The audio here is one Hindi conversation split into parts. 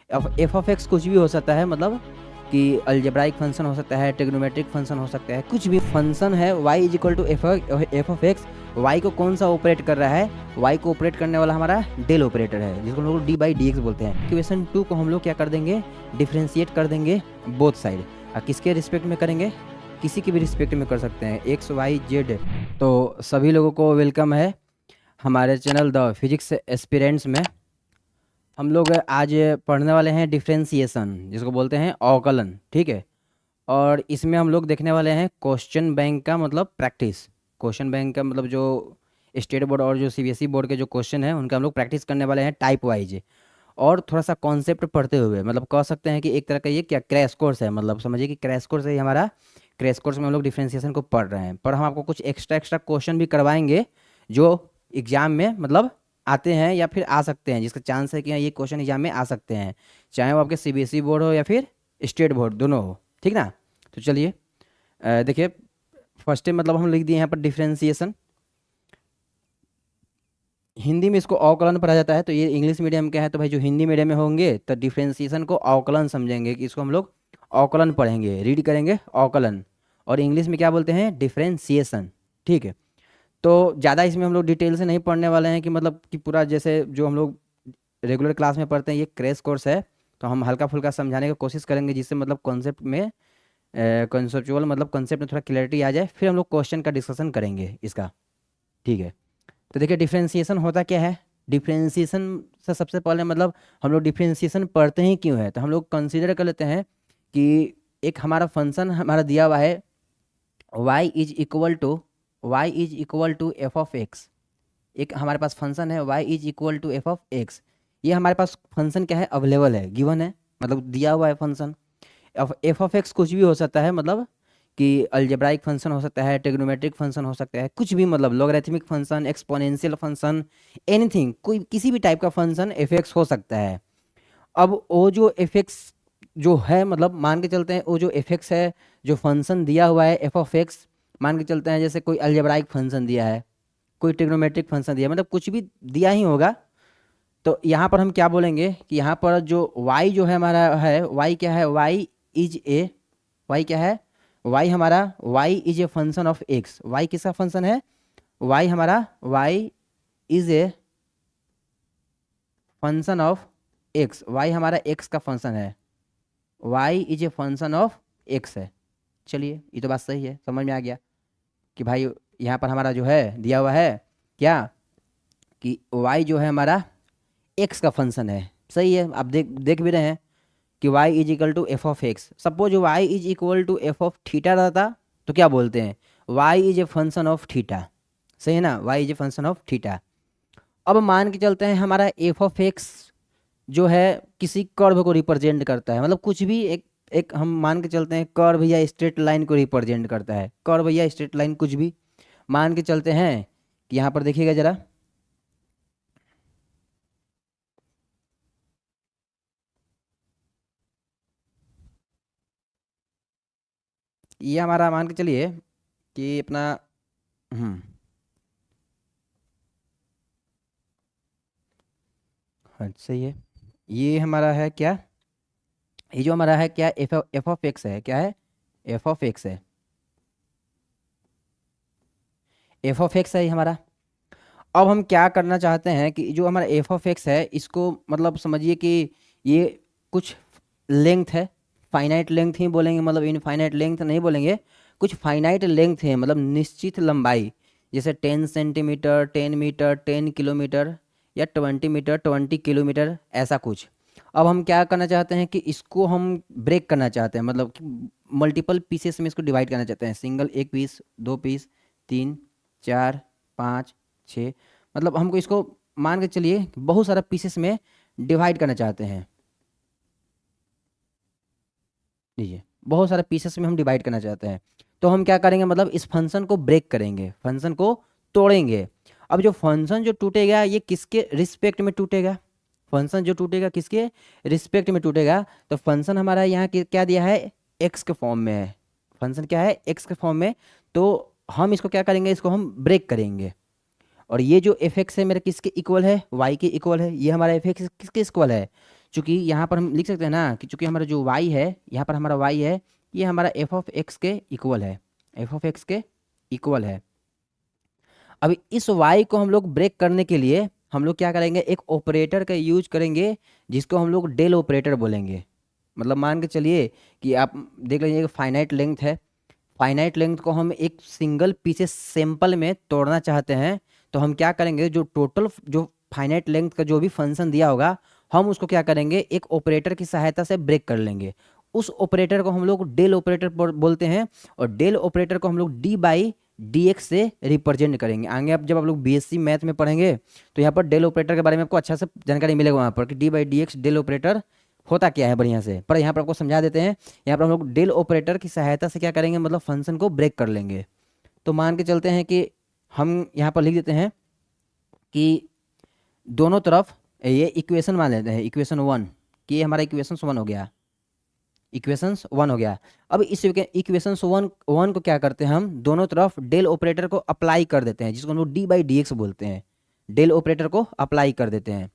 एफ ऑफ एक्स कुछ भी हो सकता है, मतलब कि अलजेब्राइक फंक्शन हो सकता है, ट्रिग्नोमेट्रिक फंक्शन हो सकता है, कुछ भी फंक्शन है। y is equal to F of x. Y को कौन सा ऑपरेट कर रहा है? वाई को ऑपरेट करने वाला हमारा डेल ऑपरेटर है, जिसको हम लोग डी बाई डी एक्स बोलते हैं। इक्वेशन 2 को हम लोग क्या कर देंगे? डिफ्रेंशिएट कर देंगे बोथ साइड। और किसके रिस्पेक्ट में करेंगे? किसी की भी रिस्पेक्ट में कर सकते हैं, एक्स वाई जेड। तो सभी लोगों को वेलकम है हमारे चैनल द फिजिक्स एस्पिरेंट्स में। हम लोग आज पढ़ने वाले हैं डिफ्रेंसिएशन, जिसको बोलते हैं अवकलन, ठीक है। और इसमें हम लोग देखने वाले हैं क्वेश्चन बैंक का मतलब प्रैक्टिस। क्वेश्चन बैंक का मतलब जो स्टेट बोर्ड और जो सीबीएसई बोर्ड के जो क्वेश्चन है उनका हम लोग प्रैक्टिस करने वाले हैं टाइप वाइज। और थोड़ा सा कॉन्सेप्ट पढ़ते हुए, मतलब कह सकते हैं कि एक तरह का ये क्या क्रैश कोर्स है, मतलब समझिए कि क्रैश कोर्स है हमारा। क्रैश कोर्स में हम लोग डिफ्रेंसिएशन को पढ़ रहे हैं, पर हम आपको कुछ एक्स्ट्रा एक्स्ट्रा क्वेश्चन भी करवाएंगे जो एग्जाम में मतलब आते हैं या फिर आ सकते हैं, जिसका चांस है कि हाँ, ये क्वेश्चन एग्जाम में आ सकते हैं, चाहे वो आपके सीबीएसई बोर्ड हो या फिर स्टेट बोर्ड, दोनों हो, ठीक ना। तो चलिए देखिए, फर्स्ट मतलब हम लिख दिए यहाँ पर डिफ्रेंसिएशन। हिंदी में इसको अवकलन पढ़ा जाता है, तो ये इंग्लिश मीडियम का है, तो भाई जो हिंदी मीडियम में होंगे तो डिफ्रेंसिएशन को अवकलन समझेंगे, कि इसको हम लोग अवकलन पढ़ेंगे, रीड करेंगे अवकलन। और इंग्लिश में क्या बोलते हैं? डिफ्रेंसिएशन, ठीक है। तो ज़्यादा इसमें हम लोग डिटेल से नहीं पढ़ने वाले हैं, कि मतलब कि पूरा जैसे जो हम लोग रेगुलर क्लास में पढ़ते हैं, ये क्रैश कोर्स है, तो हम हल्का फुल्का समझाने की कोशिश करेंगे, जिससे मतलब कॉन्सेप्ट में कॉन्सेप्चुअल मतलब कॉन्सेप्ट में थोड़ा क्लैरिटी आ जाए, फिर हम लोग क्वेश्चन का डिस्कशन करेंगे इसका, ठीक है। तो देखिए डिफ्रेंसिएशन होता क्या है। डिफ्रेंसिएशन से सबसे पहले मतलब हम लोग डिफ्रेंसिएशन पढ़ते ही क्यों है, तो हम लोग कंसीडर कर लेते हैं कि एक हमारा फंक्शन हमारा दिया हुआ है y is equal to F of x. एक हमारे पास फंक्शन है y is equal to F of x. ये हमारे पास फंक्शन क्या है? अवेलेबल है, गिवन है, मतलब दिया हुआ है फंक्शन। एफ ऑफ एक्स कुछ भी हो सकता है, मतलब कि अलजेब्राइक फंक्शन हो सकता है, ट्रिग्नोमेट्रिक फंक्शन हो सकता है, कुछ भी, मतलब logarithmic function, exponential function, anything, कोई किसी भी टाइप का फंक्शन एफ एक्स हो सकता है। अब वो जो एफ एक्स जो है, मतलब मान के चलते हैं वो जो एफ एक्स है, जो फंक्शन दिया हुआ है एफ ऑफ एक्स, मान के चलते हैं जैसे कोई अलजेब्राइक फंक्शन दिया है, कोई ट्रिग्नोमेट्रिक फंक्शन दिया है, मतलब कुछ भी दिया ही होगा। तो यहाँ पर हम क्या बोलेंगे कि यहाँ पर जो y जो है हमारा है, y क्या है? y क्या है? y हमारा y is a function of x। y किसका फंक्शन है? y हमारा y is a function of x। y हमारा x का फंक्शन है, y is a function of x है। चलिए ये तो बात सही है, समझ में आ गया कि भाई यहाँ पर हमारा जो है दिया हुआ है क्या, कि y जो है हमारा x का फंक्शन है। सही है, आप देख भी रहे हैं कि y is equal to F of x. Suppose y is equal to F of theta रहता तो क्या बोलते हैं? y is a function of theta. सही है ना, y is a function of theta. अब मान के चलते हैं हमारा एफ ऑफ एक्स जो है किसी कर्व को रिप्रेजेंट करता है, मतलब कुछ भी एक हम मान के चलते हैं कर्व या स्ट्रेट लाइन को रिप्रेजेंट करता है, कर्व या स्ट्रेट लाइन कुछ भी मान के चलते हैं। कि यहाँ पर देखिएगा जरा, ये हमारा मान के चलिए कि अपना हाँ सही है, ये हमारा है क्या? ये जो हमारा है क्या? एफ ऑफ एक्स है, क्या है? एफ ऑफ एक्स है, एफ ऑफ एक्स है ये हमारा। अब हम क्या करना चाहते हैं कि जो हमारा एफ ऑफ एक्स है, इसको मतलब समझिए कि ये कुछ लेंथ है, फाइनाइट लेंथ ही बोलेंगे, मतलब इनफाइनाइट लेंथ नहीं बोलेंगे, कुछ फाइनाइट लेंथ है, मतलब निश्चित लंबाई, जैसे 10 सेंटीमीटर, 10 मीटर, 10 किलोमीटर, या 20 मीटर, 20 किलोमीटर, ऐसा कुछ। अब हम क्या करना चाहते हैं कि इसको हम ब्रेक करना चाहते हैं, मतलब कि मल्टीपल पीसेस में इसको डिवाइड करना चाहते हैं, सिंगल एक पीस, दो पीस, तीन, चार, पाँच, छः, मतलब हमको इसको मान के चलिए बहुत सारा पीसेस में डिवाइड करना चाहते हैं। लीजिए बहुत सारे पीसेस में हम डिवाइड करना चाहते हैं, तो हम क्या करेंगे, मतलब इस फंक्शन को ब्रेक करेंगे, फंक्शन को तोड़ेंगे। अब जो फंक्शन जो टूटेगा ये किसके रिस्पेक्ट में टूटेगा? फंक्शन जो टूटेगा किसके रिस्पेक्ट में टूटेगा? तो फंक्शन हमारा यहाँ क्या दिया है? एक्स के फॉर्म में है, फंक्शन क्या है? एक्स के फॉर्म में। तो हम इसको क्या करेंगे, इसको हम ब्रेक करेंगे। और ये जो एफ एक्स है मेरा किसके इक्वल है? वाई के इक्वल है। ये हमारा एफ एक्स किसके इक्वल है? चूंकि यहाँ पर हम लिख सकते हैं ना कि चूंकि हमारा जो y है, यहाँ पर हमारा y है, ये हमारा एफ ऑफ एक्स के इक्वल है, एफ ऑफ एक्स के इक्वल है। अब इस y को हम लोग ब्रेक करने के लिए हम लोग क्या करेंगे, एक ऑपरेटर का यूज करेंगे जिसको हम लोग डेल ऑपरेटर बोलेंगे। मतलब मान के चलिए कि आप देख लीजिए फाइनाइट लेंथ है, फाइनाइट लेंथ को हम एक सिंगल पीसेस सैंपल में तोड़ना चाहते हैं, तो हम क्या करेंगे, जो टोटल जो फाइनाइट लेंथ का जो भी फंक्शन दिया होगा हम उसको क्या करेंगे, एक ऑपरेटर की सहायता से ब्रेक कर लेंगे। उस ऑपरेटर को हम लोग डेल ऑपरेटर बोलते हैं, और डेल ऑपरेटर को हम लोग डी बाई डी एक्स से रिप्रेजेंट करेंगे। आगे आप जब आप लोग बीएससी मैथ में पढ़ेंगे तो यहाँ पर डेल ऑपरेटर के बारे में आपको अच्छा से जानकारी मिलेगा वहाँ पर कि d by d x del operator होता क्या है बढ़िया से, पर यहाँ पर आपको समझा देते हैं। यहाँ पर हम लोग डेल ऑपरेटर की सहायता से क्या करेंगे, मतलब फंक्शन को ब्रेक कर लेंगे। तो मान के चलते हैं कि हम यहाँ पर लिख देते हैं कि दोनों तरफ ये इक्वेशन मान लेते हैं, इक्वेशन 1, कि ये हमारा इक्वेशन 1 हो गया, इक्वेशंस 1 हो गया। अब इस इक्वेशंस 1 को क्या करते हैं, हम दोनों तरफ डेल ऑपरेटर को अप्लाई कर देते हैं, जिसको हम लोग डी बाई डी एक्स बोलते हैं। डेल ऑपरेटर को अप्लाई कर देते हैं।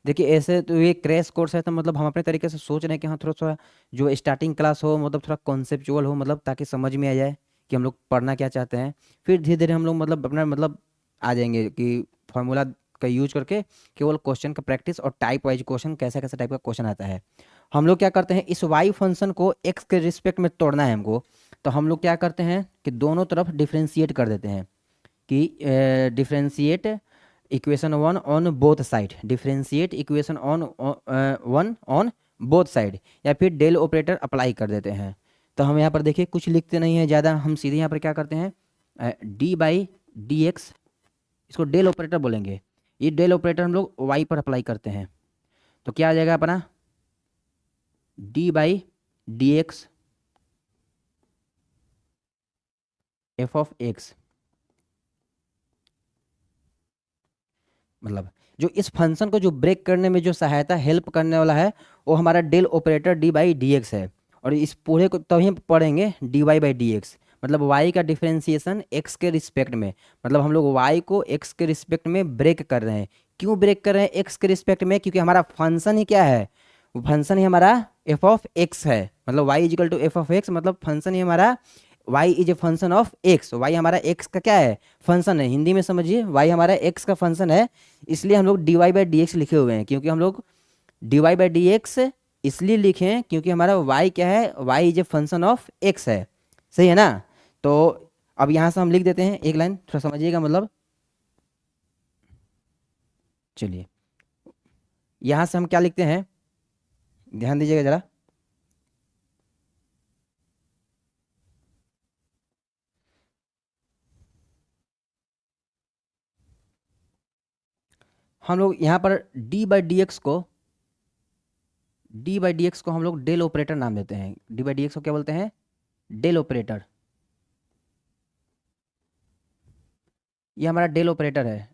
देखिए ऐसे तो ये क्रैश कोर्स है, तो मतलब हम अपने तरीके से सोच रहे हैं कि हाँ थोड़ा थोड़ा जो स्टार्टिंग क्लास हो, मतलब थोड़ा कॉन्सेप्चुअल हो, मतलब ताकि समझ में आ जाए कि हम लोग पढ़ना क्या चाहते हैं। फिर धीरे धीरे हम लोग मतलब अपना मतलब आ जाएंगे कि फॉर्मूला का यूज करके केवल क्वेश्चन का प्रैक्टिस और टाइप वाइज क्वेश्चन, कैसा कैसा टाइप का क्वेश्चन आता है। हम लोग क्या करते हैं, इस वाई फंक्शन को एक्स के रिस्पेक्ट में तोड़ना है हमको, तो हम लोग क्या करते हैं कि दोनों तरफ डिफ्रेंशिएट कर देते हैं, कि differentiate equation 1 on both side, differentiate equation on 1 on both side, या फिर डेल ऑपरेटर अप्लाई कर देते हैं। तो हम यहाँ पर देखिए कुछ लिखते नहीं है ज़्यादा, हम सीधे यहाँ पर क्या करते हैं, डी बाई डी एक्स, इसको डेल ऑपरेटर बोलेंगे। ये डेल ऑपरेटर हम लोग वाई पर अप्लाई करते हैं, तो क्या आ जाएगा अपना D by d x f of x. मतलब जो इस फंक्शन को जो ब्रेक करने में जो सहायता हेल्प करने वाला है वो हमारा del operator d by d x है। और इस पूरे को तभी हम पढ़ेंगे d y by d x, मतलब y का डिफरेंशिएशन x के रिस्पेक्ट में, मतलब हम लोग y को x के रिस्पेक्ट में ब्रेक कर रहे हैं। क्यों ब्रेक कर रहे हैं x के रिस्पेक्ट में, क्योंकि हमारा फंक्शन ही क्या है, वो फंक्शन ही हमारा एफ ऑफ एक्स है। मतलब y is equal to F of x, मतलब फंक्शन ही हमारा y is a function of x, y हमारा x का क्या है, फंक्शन है। हिंदी में समझिए y हमारा x का फंक्शन है, इसलिए हम लोग d y by d x लिखे हुए हैं। क्योंकि हम लोग d y by d x इसलिए लिखे हैं क्योंकि हमारा y क्या है, y is a function of x है। सही है ना। तो अब यहाँ से हम लिख देते हैं एक लाइन, थोड़ा समझिएगा। मतलब चलिए यहाँ से हम क्या लिखते हैं, ध्यान दीजिएगा जरा। हम लोग यहाँ पर डी बाई डी एक्स को, डी बाई डी एक्स को हम लोग डेल ऑपरेटर नाम देते हैं। डी बाई डी एक्स को क्या बोलते हैं, डेल ऑपरेटर। ये हमारा डेल ऑपरेटर है।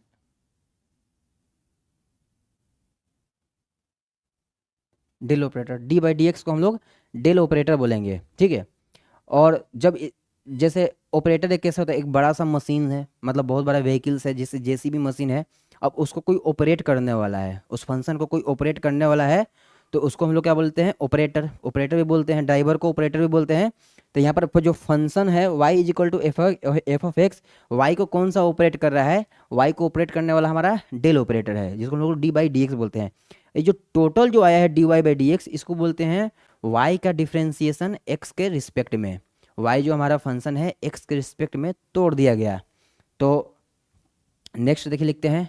Del operator d by d x को हम लोग डेल ऑपरेटर बोलेंगे, ठीक है। और जब जैसे ऑपरेटर एक कैसे होता है, एक बड़ा सा मशीन है, मतलब बहुत बड़ा व्हीकल्स है, जैसे जेसीबी मशीन है। अब उसको कोई ऑपरेट करने वाला है, उस फंक्शन को कोई ऑपरेट करने वाला है, तो उसको हम लोग क्या बोलते हैं, ऑपरेटर। ऑपरेटर भी बोलते हैं, ड्राइवर को ऑपरेटर भी बोलते हैं। तो यहाँ पर जो फंक्शन है y is equal to F of x, Y को कौन सा ऑपरेट कर रहा है, y को ऑपरेट करने वाला हमारा डेल ऑपरेटर है, जिसको हम लोग डी बाई डी एक्स बोलते हैं। ये जो टोटल जो आया है d y by d x, इसको बोलते हैं y का डिफ्रेंसिएशन x के रिस्पेक्ट में। y जो हमारा फंक्शन है x के रिस्पेक्ट में तोड़ दिया गया। तो नेक्स्ट देखिए लिखते हैं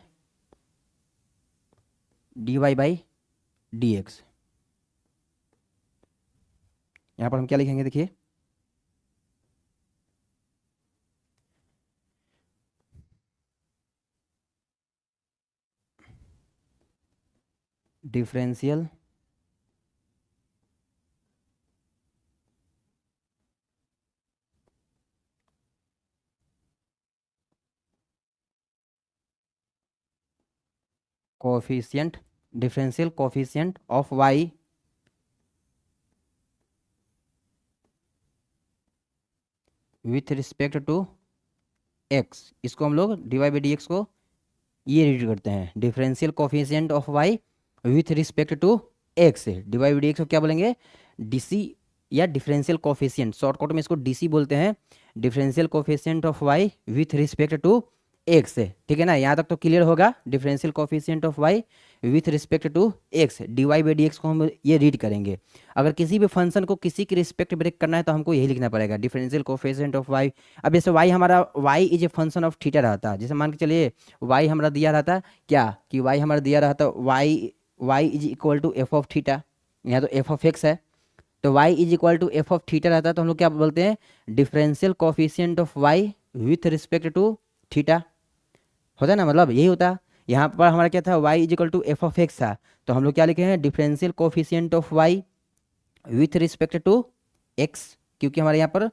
d y by d x. यहाँ पर हम क्या लिखेंगे, देखिए differential coefficient, differential coefficient of y with respect to x। इसको हम लोग d y by d x को ये रीड करते हैं, differential coefficient of y with respect to x से, d y by d x को क्या बोलेंगे, डीसी या डिफरेंशियल कोफिशिएंट, शॉर्टकट में इसको डीसी बोलते हैं, differential coefficient of y with respect to x से। ठीक है ना, यहाँ तक तो क्लियर होगा। Differential coefficient of y with respect to x, d y by d x को हम ये रीड करेंगे। अगर किसी भी फंक्शन को किसी की रिस्पेक्ट ब्रेक करना है तो हमको यही लिखना पड़ेगा, डिफरेंशियल कोफिशिएंट ऑफ वाई। अब जैसे वाई हमारा, y is a function of theta रहता है, जैसे मान के चलिए वाई हमारा दिया रहता क्या, कि वाई हमारा दिया रहता y is equal to F of theta, यहाँ तो एफ ऑफ एक्स है, तो y is equal to F of theta रहता है, तो हम लोग क्या बोलते हैं, differential coefficient of y with respect to theta, होता है ना, मतलब यही होता। यहाँ पर हमारा क्या था, y is equal to F of x था, तो हम लोग क्या लिखे हैं, differential coefficient of y with respect to x, क्योंकि हमारे यहाँ पर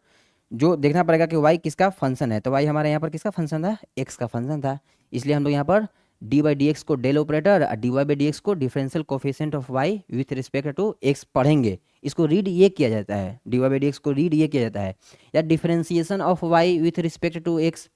जो देखना पड़ेगा कि y किसका फंक्शन है, तो y हमारे यहाँ पर किसका फंक्शन था, x का फंक्शन था, इसलिए हम लोग यहाँ पर डी बाई डी एक्स को डेल ऑपरेटर और d y by d x को differential coefficient of y with respect to x पढ़ेंगे। इसको रीड ये किया जाता है, d y by d x को रीड ये किया जाता है, या differentiation of y with respect to x,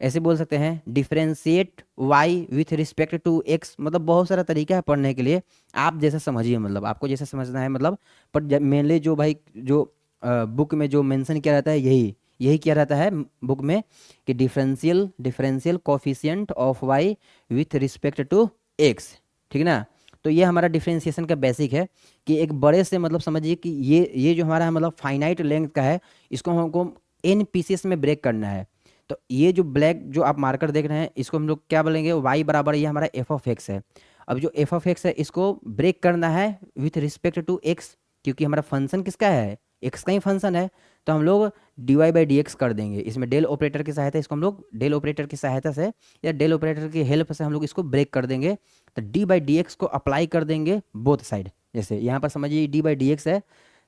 ऐसे बोल सकते हैं, differentiate y with respect to x, मतलब बहुत सारा तरीका है पढ़ने के लिए, आप जैसा समझिए, मतलब आपको जैसा समझना है, मतलब पर मेनली जो भाई जो बुक में जो मेंशन किया रहता है यही यही किया रहता है बुक में, कि differential coefficient of y with respect to x. ठीक है ना, तो ये हमारा डिफरेंशिएशन का बेसिक है, कि एक बड़े से मतलब समझिए कि ये जो हमारा मतलब फाइनाइट लेंथ का है, इसको हमको एन पीसेस में ब्रेक करना है। तो ये जो ब्लैक जो आप मार्कर देख रहे हैं, इसको हम लोग क्या बोलेंगे, वाई बराबर ये हमारा एफ ऑफ एक्स है। अब जो एफ ऑफ एक्स है इसको ब्रेक करना है विथ रिस्पेक्ट टू एक्स, क्योंकि हमारा फंक्शन किसका है, एक्स का ही फंक्शन है, तो हम लोग d y by d x कर देंगे। इसमें डेल ऑपरेटर की सहायता, इसको हम लोग डेल ऑपरेटर की सहायता से या डेल ऑपरेटर की हेल्प से हम लोग इसको ब्रेक कर देंगे। तो डी बाई डी एक्स को अप्लाई कर देंगे बोथ साइड, जैसे यहाँ पर समझिए डी बाई डी एक्स है,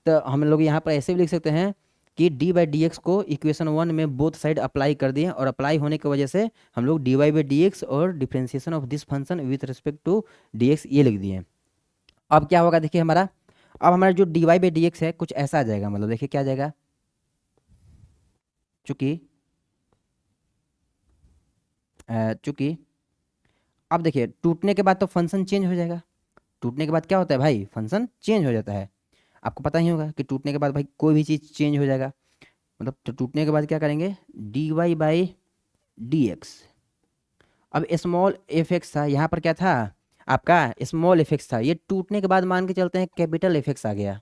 तो हम लोग यहाँ पर ऐसे भी लिख सकते हैं कि डी बाई डी एक्स को इक्वेशन 1 में बोथ साइड अप्लाई कर दिए, और अप्लाई होने की वजह से हम लोग d y by d x और differentiation of this function with respect to d x ये लिख दिए। अब क्या होगा देखिए हमारा, अब हमारा जो d y by d x है कुछ ऐसा आ जाएगा, मतलब देखिए क्या आ जाएगा, चूंकि अब देखिए टूटने के बाद तो फंक्शन चेंज हो जाएगा, टूटने के बाद क्या होता है भाई, फंक्शन चेंज हो जाता है, आपको पता ही होगा कि टूटने के बाद भाई कोई भी चीज़ चेंज हो जाएगा, मतलब तो टूटने के बाद क्या करेंगे, d y by d x. अब स्मॉल एफ एक्स था, यहाँ पर क्या था आपका स्मॉल एफ एक्स था, ये टूटने के बाद मान के चलते हैं कैपिटल एफ एक्स आ गया,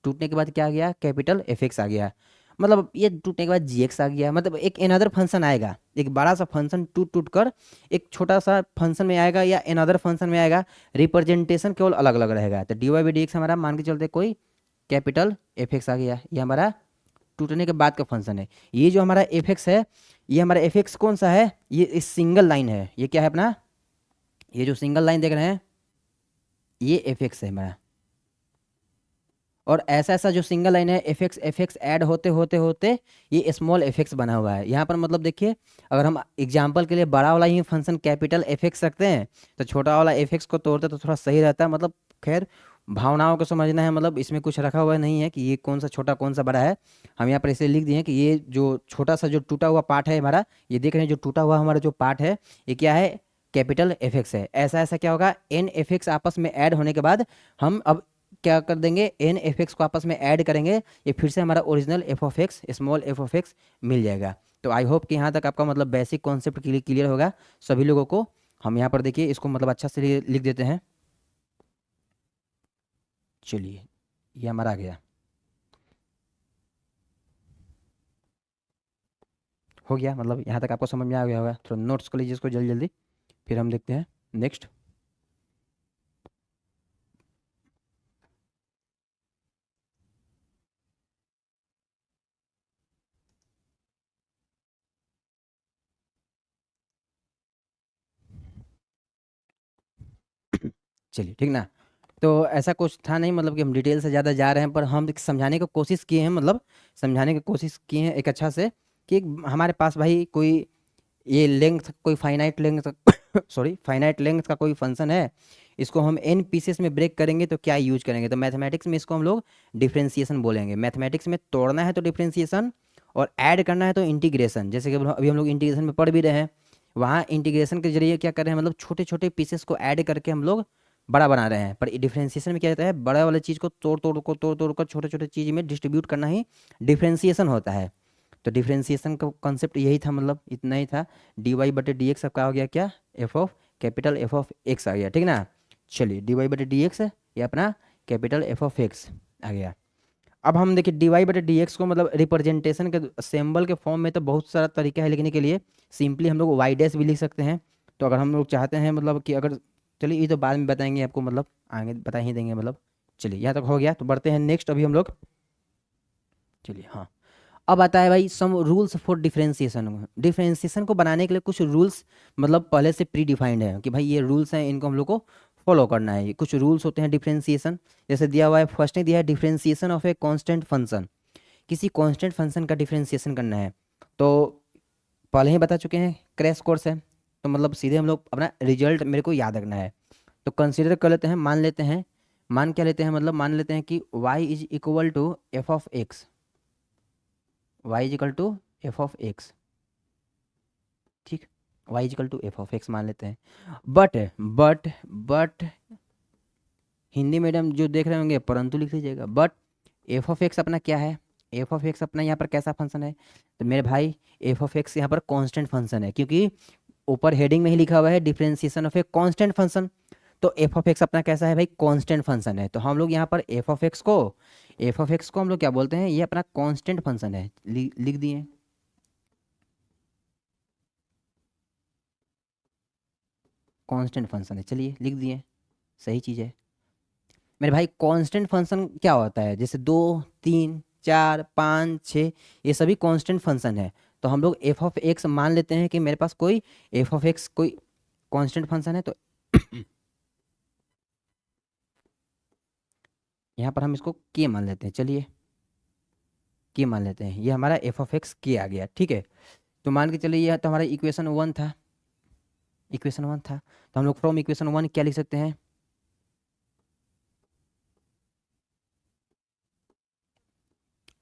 टूटने के बाद क्या आ गया, कैपिटल एफ एक्स आ गया, मतलब ये टूटने के बाद जी एक्स आ गया, मतलब एक एनदर फंक्शन आएगा, एक बड़ा सा फंक्शन टूट टूट कर एक छोटा सा फंक्शन में आएगा या एनदर फंक्शन में आएगा, रिप्रेजेंटेशन केवल अलग अलग रहेगा। तो d y by d x हमारा मान के चलते कोई कैपिटल एफ एक्स आ गया, ये हमारा टूटने के बाद का फंक्शन है। ये जो हमारा एफ एक्स है, ये हमारा एफ एक्स कौन सा है, ये इस सिंगल लाइन है, ये क्या है अपना, ये जो सिंगल लाइन देख रहे हैं ये एफ एक्स है हमारा, और ऐसा ऐसा जो सिंगल लाइन है एफ एक्स ऐड होते होते होते ये स्मॉल एफ एक्स बना हुआ है। यहाँ पर मतलब देखिए, अगर हम एग्जाम्पल के लिए बड़ा वाला ही फंक्शन कैपिटल एफ एक्स रखते हैं तो छोटा वाला एफ एक्स को तोड़ते तो थोड़ा सही रहता है, मतलब खैर भावनाओं को समझना है, मतलब इसमें कुछ रखा हुआ नहीं है कि ये कौन सा छोटा कौन सा बड़ा है, हम यहाँ पर इसे लिख दिए हैं कि ये जो छोटा सा जो टूटा हुआ पार्ट है हमारा, ये देख रहे हैं जो टूटा हुआ हमारा जो पार्ट है ये क्या है, कैपिटल एफ एक्स है। ऐसा ऐसा क्या होगा, एन एफ एक्स आपस में ऐड होने के बाद हम अब क्या कर देंगे, एन एफ एक्स को आपस में ऐड करेंगे, ये फिर से हमारा original f of x small f of x मिल जाएगा। तो आई होप कि यहाँ तक आपका मतलब बेसिक कॉन्सेप्ट क्लियर होगा सभी लोगों को। हम यहाँ पर देखिए इसको मतलब अच्छा से लिख देते हैं, चलिए ये हमारा आ गया, हो गया, मतलब यहाँ तक आपको समझ में आ गया होगा। थोड़ा नोट्स कर लीजिए इसको जल्दी जल्दी, फिर हम देखते हैं नेक्स्ट। चलिए ठीक ना, तो ऐसा कुछ था नहीं, मतलब कि हम डिटेल से ज़्यादा जा रहे हैं, पर हम समझाने की कोशिश किए हैं, मतलब समझाने की कोशिश किए हैं एक अच्छा से, कि हमारे पास भाई कोई ये लेंथ कोई finite length sorry finite length का कोई फंक्शन है, इसको हम एन पीसेस में ब्रेक करेंगे तो क्या यूज करेंगे, तो मैथमेटिक्स में इसको हम लोग डिफ्रेंसिएशन बोलेंगे। मैथमेटिक्स में तोड़ना है तो डिफ्रेंसिएशन और ऐड करना है तो इंटीग्रेशन, जैसे कि अभी हम लोग इंटीग्रेशन में पढ़ भी रहे हैं, वहाँ इंटीग्रेशन के जरिए क्या कर रहे हैं, मतलब छोटे छोटे पीसेस को ऐड करके हम लोग बड़ा बना रहे हैं। पर डिफरेंशिएशन में क्या रहता है, बड़ा वाले चीज़ को तोड़ तोड़ कर छोटे छोटे चीज़ में डिस्ट्रीब्यूट करना ही डिफरेंशिएशन होता है। तो डिफरेंशिएशन का कॉन्सेप्ट यही था, मतलब इतना ही था। डी वाई बटे डी एक्स आपका हो गया क्या, f of capital f of x आ गया, ठीक ना। चलिए डी वाई बटे डी एक्स ये अपना कैपिटल एफ ऑफ एक्स आ गया। अब हम देखिए डी वाई बटे डी एक्स को मतलब रिप्रेजेंटेशन के सिंबल के फॉर्म में तो बहुत सारा तरीका है लिखने के लिए। सिंपली हम लोग वाई डैश भी लिख सकते हैं। तो अगर हम लोग चाहते हैं मतलब कि अगर, चलिए ये तो बाद में बताएंगे आपको, मतलब आगे बता ही देंगे मतलब। चलिए यहाँ तक हो गया, तो बढ़ते हैं नेक्स्ट अभी हम लोग। चलिए हाँ, अब आता है भाई some rules for differentiation. Differentiation को बनाने के लिए कुछ रूल्स मतलब पहले से प्री डिफाइंड है कि भाई ये रूल्स हैं, इनको हम लोग को फॉलो करना है। ये कुछ रूल्स होते हैं डिफरेंशिएशन, जैसे दिया हुआ है, फर्स्ट ने दिया है differentiation of a constant function. किसी कांस्टेंट फंक्शन का डिफरेंशिएशन करना है, तो पहले ही बता चुके हैं, क्रैश कोर्स है। तो मतलब सीधे हम लोग अपना रिजल्ट मेरे को याद रखना है। तो कंसिडर कर लेते हैं, मान लेते हैं, मान क्या लेते हैं, मतलब मान लेते हैं कि y is equal to F of x, y is equal to F of x, ठीक। Y is equal to F of x मान लेते हैं। बट हिंदी मीडियम जो देख रहे होंगे परंतु लिख लीजिएगा। बट एफ ऑफ एक्स अपना क्या है, एफ ऑफ एक्स अपना यहाँ पर कैसा फंक्शन है, तो मेरे भाई एफ ऑफ एक्स यहाँ पर कांस्टेंट फंक्शन है, क्योंकि ऊपर हेडिंग में ही लिखा हुआ है differentiation of a constant function. तो एफ ऑफ एक्स अपना कैसा है भाई, कांस्टेंट फंक्शन है। तो हम लोग यहाँ पर एफ ऑफ एक्स को हम लोग क्या बोलते हैं, ये अपना कांस्टेंट फंक्शन है, लिख दिए। कांस्टेंट फंक्शन है, चलिए लिख दिए, सही चीज़ है मेरे भाई। कांस्टेंट फंक्शन क्या होता है, जैसे 2 3 4 5 6 ये सभी कांस्टेंट फंक्शन है। तो हम लोग एफ ऑफ एक्स मान लेते हैं कि मेरे पास कोई एफ ऑफ एक्स कोई कांस्टेंट फंक्शन है। तो यहाँ पर हम इसको के मान लेते हैं, चलिए के मान लेते हैं, ये हमारा एफ ऑफ एक्स के आ गया, ठीक है। तो मान के चलिए ये तो हमारा इक्वेशन वन था, इक्वेशन वन था। तो हम लोग फ्रॉम इक्वेशन वन क्या लिख सकते हैं,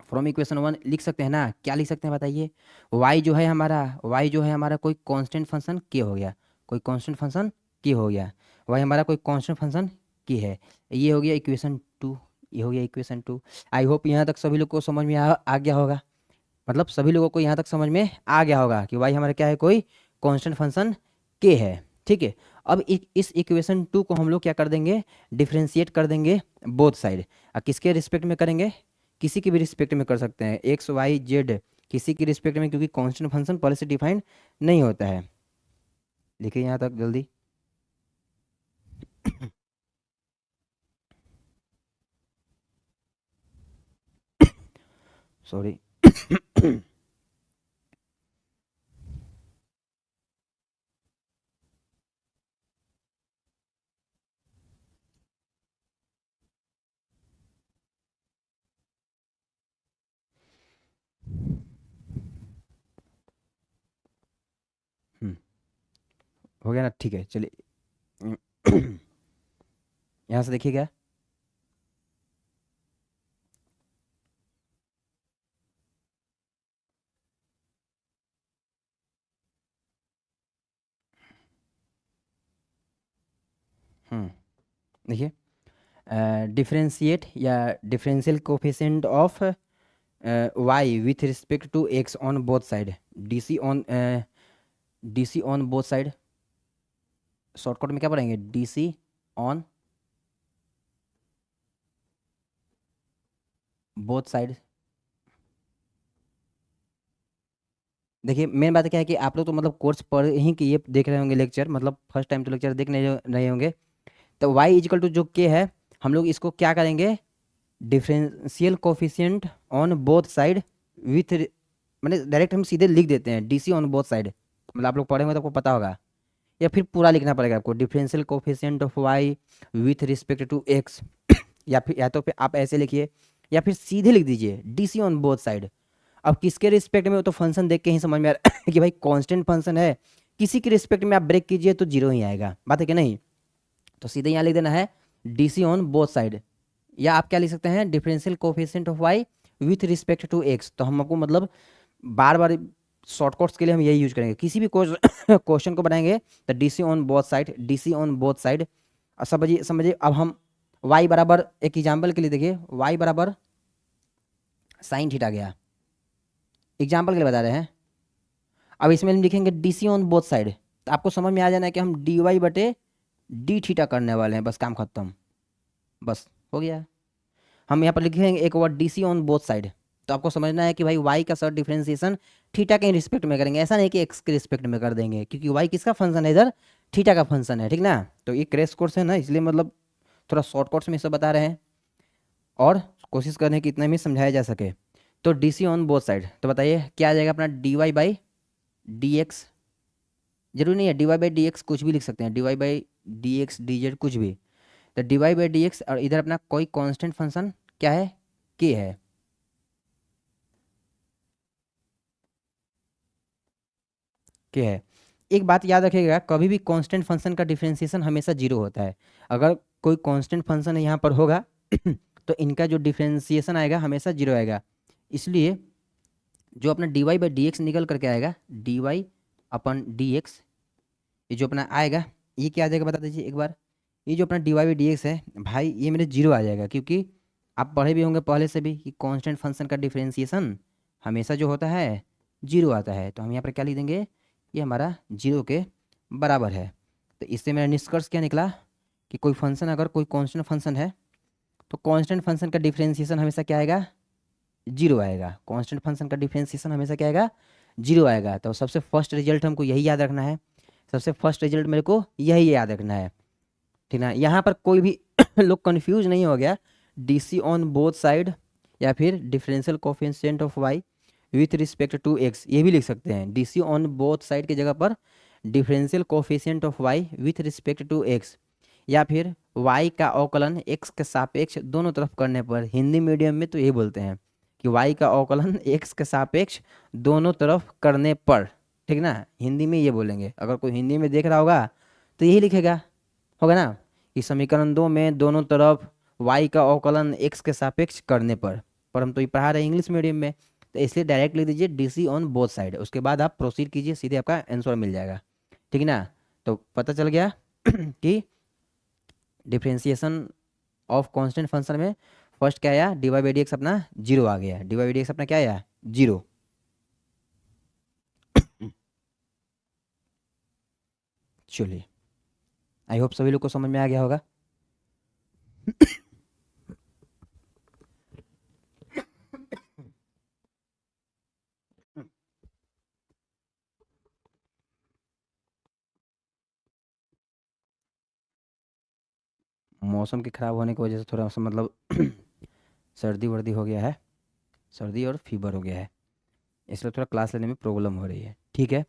फ्रॉम इक्वेशन वन लिख सकते हैं ना, क्या लिख सकते हैं बताइए। y जो है हमारा, y जो है हमारा कोई कांस्टेंट फंक्शन के हो गया, कोई कांस्टेंट फंक्शन के हो गया, y हमारा कोई कांस्टेंट फंक्शन के है। ये हो गया इक्वेशन टू, ये हो गया इक्वेशन टू। आई होप यहाँ तक सभी लोग को समझ में आ गया होगा, मतलब सभी लोगों को यहाँ तक समझ में आ गया होगा कि y हमारा क्या है, कोई कांस्टेंट फंक्शन के है, ठीक है। अब इस इक्वेशन टू को हम लोग क्या कर देंगे, डिफ्रेंशिएट कर देंगे बोथ साइड। किसके रिस्पेक्ट में करेंगे, किसी के भी रिस्पेक्ट में कर सकते हैं, एक्स वाई जेड किसी के रिस्पेक्ट में, क्योंकि कांस्टेंट फंक्शन पहले से डिफाइंड नहीं होता है। देखिए यहाँ तक जल्दी। सॉरी। हो गया ना, ठीक है चलिए। यहाँ से देखिए क्या, देखिए डिफरेंशिएट या differential coefficient of y with respect to x on both side, DC on both side, shortcut में क्या पढ़ेंगे, डीसी ऑन बोथ साइड। देखिए मेन बात क्या है कि आप लोग तो मतलब कोर्स पढ़ ही कि ये देख रहे होंगे लेक्चर, मतलब फर्स्ट टाइम तो लेक्चर देख नहीं रहे होंगे। तो y इजिकल टू जो के है, हम लोग इसको क्या करेंगे, differential coefficient on both side with, मैंने डायरेक्ट हम सीधे लिख देते हैं डीसी ऑन बोथ साइड। मतलब आप लोग पढ़ेंगे तो आपको पता होगा, या फिर पूरा लिखना पड़ेगा आपको, differential coefficient of y with respect to x। या फिर या तो फिर आप ऐसे लिखिए, या फिर सीधे लिख दीजिए डीसी ऑन बोथ साइड। अब किसके रिस्पेक्ट में, वो तो फंक्शन देख के ही समझ में आ रहा है कि भाई कांस्टेंट फंक्शन है, किसी के रिस्पेक्ट में आप ब्रेक कीजिए तो जीरो ही आएगा, बात है कि नहीं। तो सीधे यहाँ लिख देना है डीसी ऑन बोथ साइड, या आप क्या लिख सकते हैं, differential coefficient of y with respect to x. तो हम आपको मतलब बार बार शॉर्टकट्स के लिए हम यही यूज करेंगे, किसी भी क्वेश्चन को बनाएंगे तो DC on both side, DC on both side. समझिए समझिए, अब हम y बराबर, एक एग्जाम्पल के लिए देखिए, y बराबर साइन थीटा गया, एग्जाम्पल के लिए बता रहे हैं। अब इसमें हम लिखेंगे D C on both side, तो आपको समझ में आ जाना है कि हम डी वाई बटे डी थीटा करने वाले हैं, बस काम खत्म, बस हो गया। हम यहाँ पर लिखेंगे एक word D C on both side, तो आपको समझना है कि भाई वाई का सर डिफरेंशिएशन थीटा के रिस्पेक्ट में करेंगे, ऐसा नहीं कि एक्स के रिस्पेक्ट में कर देंगे, क्योंकि वाई किसका फंक्शन है इधर, थीटा का फंक्शन है, ठीक ना। तो ये क्रैश कोर्स है ना, इसलिए मतलब थोड़ा शॉर्टकट्स में सब बता रहे हैं और कोशिश करें कि इतना भी समझाया जा सके। तो D C on both side, तो बताइए क्या आ जाएगा अपना, d y by d x, जरूरी नहीं है d y by d x, कुछ भी लिख सकते हैं, d y by d x d z कुछ भी। तो d y by d x, और इधर अपना कोई कांस्टेंट फंक्शन क्या है, के है, के है। एक बात याद रखिएगा, कभी भी कांस्टेंट फंक्शन का डिफरेंशिएशन हमेशा जीरो होता है। अगर कोई कांस्टेंट फंक्शन यहाँ पर होगा तो इनका जो डिफरेंशिएशन आएगा हमेशा जीरो आएगा। इसलिए जो अपना d y by d x निकल करके आएगा, डी वाई अपन डी एक्स, ये जो अपना आएगा ये क्या आ जाएगा बता दीजिए एक बार। ये जो अपना d y by d x है भाई, ये मेरे जीरो आ जाएगा, क्योंकि आप पढ़े भी होंगे पहले से भी कि कांस्टेंट फंक्शन का डिफरेंशिएशन हमेशा जो होता है जीरो आता है। तो हम यहाँ पर क्या लिख देंगे, ये हमारा जीरो के बराबर है। तो इससे मेरा निष्कर्ष क्या निकला कि कोई फंक्शन अगर कोई कांस्टेंट फंक्शन है तो कांस्टेंट फंक्शन का डिफरेंशिएशन हमेशा क्या आएगा, जीरो आएगा। कांस्टेंट फंक्शन का डिफरेंशिएशन हमेशा क्या आएगा, जीरो आएगा। तो सबसे फर्स्ट रिजल्ट हमको यही याद रखना है, सबसे फर्स्ट रिजल्ट मेरे को यही याद रखना है, ठीक ना। यहाँ पर कोई भी लोग कंफ्यूज नहीं हो गया, D C on both side या फिर differential coefficient of y with respect to x, ये भी लिख सकते हैं। D C on both side की जगह पर differential coefficient of y with respect to x, या फिर वाई का अवकलन एक्स के सापेक्ष दोनों तरफ करने पर। हिंदी मीडियम में तो ये बोलते हैं कि वाई का अवकलन एक्स के सापेक्ष दोनों तरफ करने पर, ठीक ना, हिंदी में ये बोलेंगे। अगर कोई हिंदी में देख रहा होगा तो यही लिखेगा, होगा ना, कि समीकरण 2 में दोनों तरफ y का अवकलन x के सापेक्ष करने पर हम तो ये पढ़ा रहे हैं इंग्लिश मीडियम में, तो इसलिए डायरेक्ट लिख दीजिए D C on both side, उसके बाद आप प्रोसीड कीजिए, सीधे आपका आंसर मिल जाएगा, ठीक है ना। तो पता चल गया कि डिफरेंशिएशन ऑफ कांस्टेंट फंक्शन में फर्स्ट क्या आया, d y by d x अपना जीरो आ गया, d y by d x अपना क्या आया, जीरो। चलिए, आई होप सभी लोग को समझ में आ गया होगा। मौसम के ख़राब होने की वजह से थोड़ा सा मतलब सर्दी वर्दी हो गया है, सर्दी और फीवर हो गया है, इसलिए थोड़ा क्लास लेने में प्रॉब्लम हो रही है, ठीक है।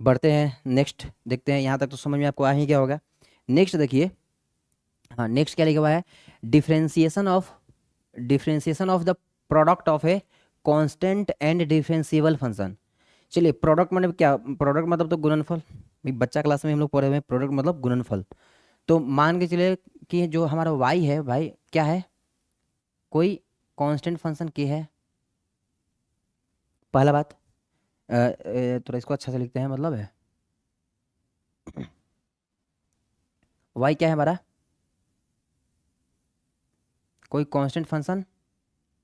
बढ़ते हैं नेक्स्ट, देखते हैं, यहाँ तक तो समझ में आपको आ ही गया होगा। नेक्स्ट देखिए, हाँ नेक्स्ट क्या लिखा हुआ है, differentiation of the product of a constant and differentiable function. चलिए, प्रोडक्ट मतलब क्या, प्रोडक्ट मतलब तो गुणनफल, भाई बच्चा क्लास में हम लोग पढ़े हुए हैं, प्रोडक्ट मतलब गुणनफल। तो मान के चलिए कि जो हमारा y है भाई क्या है, कोई कांस्टेंट फंक्शन के है, पहला बात। थोड़ा इसको अच्छा से लिखते हैं, मतलब है y क्या है हमारा, कोई constant function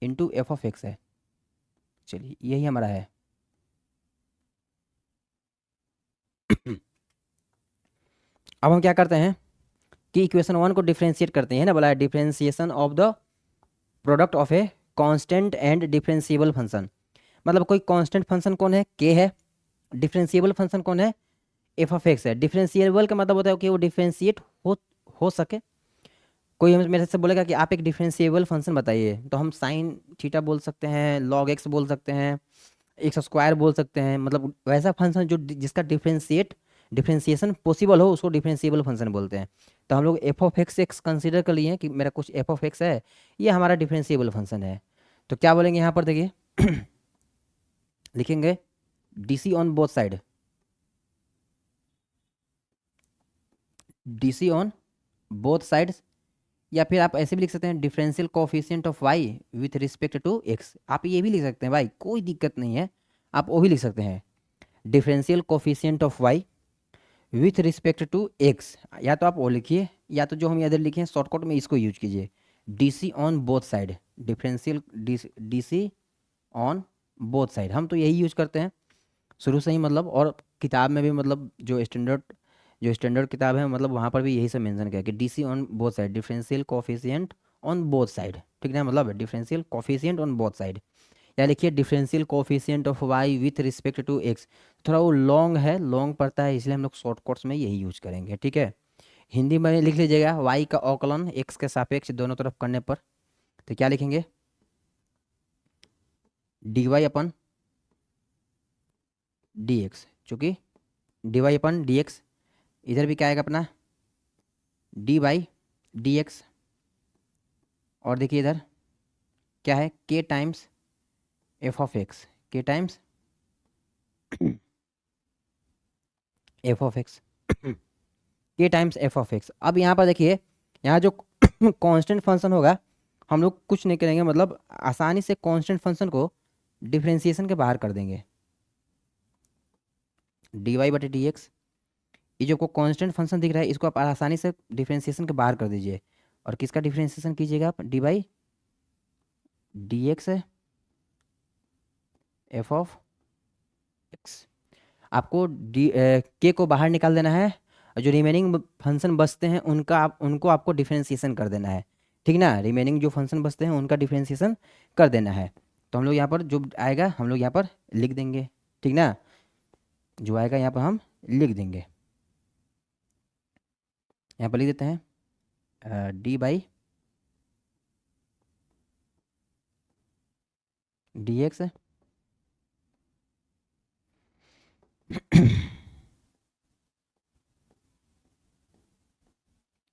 into F of x है। चलिए यही हमारा है। अब हम क्या करते हैं कि इक्वेशन 1 को डिफरेंशिएट करते हैं ना, बोला है differentiation of the product of a constant and differentiable function. मतलब कोई कांस्टेंट फंक्शन कौन है, के है, डिफरेंशिएबल फंक्शन कौन है, एफ ऑफ एक्स है। डिफरेंशिएबल का मतलब होता है कि वो डिफरेंशिएट हो सके। कोई हम मेरे से बोलेगा कि आप एक डिफरेंशिएबल फंक्शन बताइए, तो हम साइन थीटा बोल सकते हैं, लॉग एक्स बोल सकते हैं, एक्स स्क्वायर बोल सकते हैं, मतलब वैसा फंक्शन जो जिसका डिफरेंशिएशन पॉसिबल हो उसको डिफरेंशिएबल फंक्शन बोलते हैं। तो हम लोग एफ ऑफ एक्स कंसिडर कर लिए कि मेरा कुछ एफ ऑफ एक्स है, ये हमारा डिफरेंशिएबल फंक्शन है। तो क्या बोलेंगे यहाँ पर देखिए लिखेंगे D C on both side, D C on both sides, या फिर आप ऐसे भी लिख सकते हैं differential coefficient of y with respect to x. आप ये भी लिख सकते हैं भाई, कोई दिक्कत नहीं है, आप वो भी लिख सकते हैं differential coefficient of y with respect to x, या तो आप वो लिखिए या तो जो हम इधर लिखे हैं शॉर्टकट में इसको यूज कीजिए, DC on both side, differential DC on both side, हम तो यही यूज करते हैं शुरू से ही मतलब, और किताब में भी मतलब जो स्टैंडर्ड किताब है मतलब वहाँ पर भी यही सब मेंशन किया कि DC on both side, differential coefficient on both side, ठीक है, मतलब differential coefficient on both side. या लिखिए differential coefficient of y with respect to x, थोड़ा वो लॉन्ग है, लॉन्ग पड़ता है, इसलिए हम लोग शॉर्टकट्स में यही यूज करेंगे, ठीक है। हिंदी में लिख लीजिएगा वाई का अवकलन एक्स के सापेक्ष दोनों तरफ करने पर, तो क्या लिखेंगे, डी वाई अपन डी एक्स, चूँकि डी वाई अपन डी एक्स, इधर भी क्या आएगा अपना डी बाई डी एक्स, और देखिए इधर क्या है के टाइम्स एफ ऑफ एक्स, के टाइम्स एफ ऑफ एक्स, के टाइम्स एफ ऑफ एक्स। अब यहाँ पर देखिए, यहाँ जो कांस्टेंट फंक्शन होगा, हम लोग कुछ नहीं करेंगे, मतलब आसानी से कांस्टेंट फंक्शन को डिफरेंशिएशन के बाहर कर देंगे, डी वाई बटे डी एक्स, ये जो को कांस्टेंट फंक्शन दिख रहा है इसको आप आसानी से डिफरेंशिएशन के बाहर कर दीजिए, और किसका डिफरेंशिएशन कीजिएगा आप, D by d x f of x. आपको के को बाहर निकाल देना है, और जो रिमेनिंग फंक्शन बचते हैं उनको आपको डिफरेंशिएशन कर देना है, ठीक ना, रिमेनिंग जो फंक्शन बचते हैं उनका डिफरेंशिएशन कर देना है। तो हम लोग यहाँ पर जो आएगा हम लोग यहाँ पर लिख देंगे, ठीक ना, जो आएगा यहाँ पर हम लिख देंगे, यहाँ पर लिख देते हैं D by d x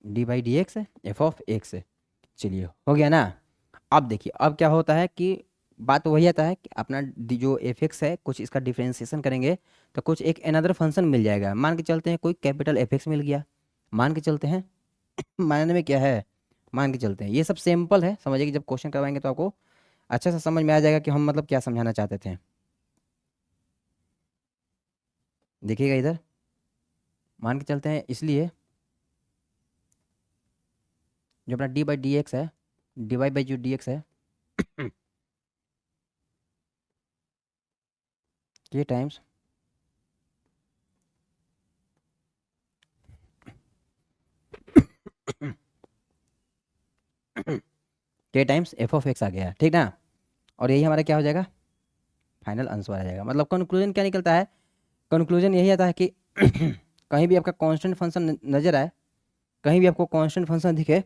D by d x f of x. चलिए हो गया ना। अब देखिए अब क्या होता है कि बात वही आता है कि अपना जो एफ एक्स है कुछ इसका डिफरेंशिएशन करेंगे तो कुछ एक अनदर फंक्शन मिल जाएगा, मान के चलते हैं कोई कैपिटल एफ एक्स मिल गया, मान के चलते हैं मानने में क्या है, मान के चलते हैं, ये सब सिंपल है, समझिए कि जब क्वेश्चन करवाएंगे तो आपको अच्छा से समझ में आ जाएगा कि हम मतलब क्या समझाना चाहते थे। देखिएगा इधर, मान के चलते हैं, इसलिए जो अपना डी बाई डी एक्स है, डी वाई बाई जो डी एक्स है के टाइम्स के टाइम्स एफ ऑफ एक्स आ गया, ठीक ना, और यही हमारा क्या हो जाएगा, फाइनल आंसर आ जाएगा। मतलब कंक्लूजन क्या निकलता है, कंक्लूजन यही आता है कि कहीं भी आपका कांस्टेंट फंक्शन नजर आए, कहीं भी आपको कांस्टेंट फंक्शन दिखे,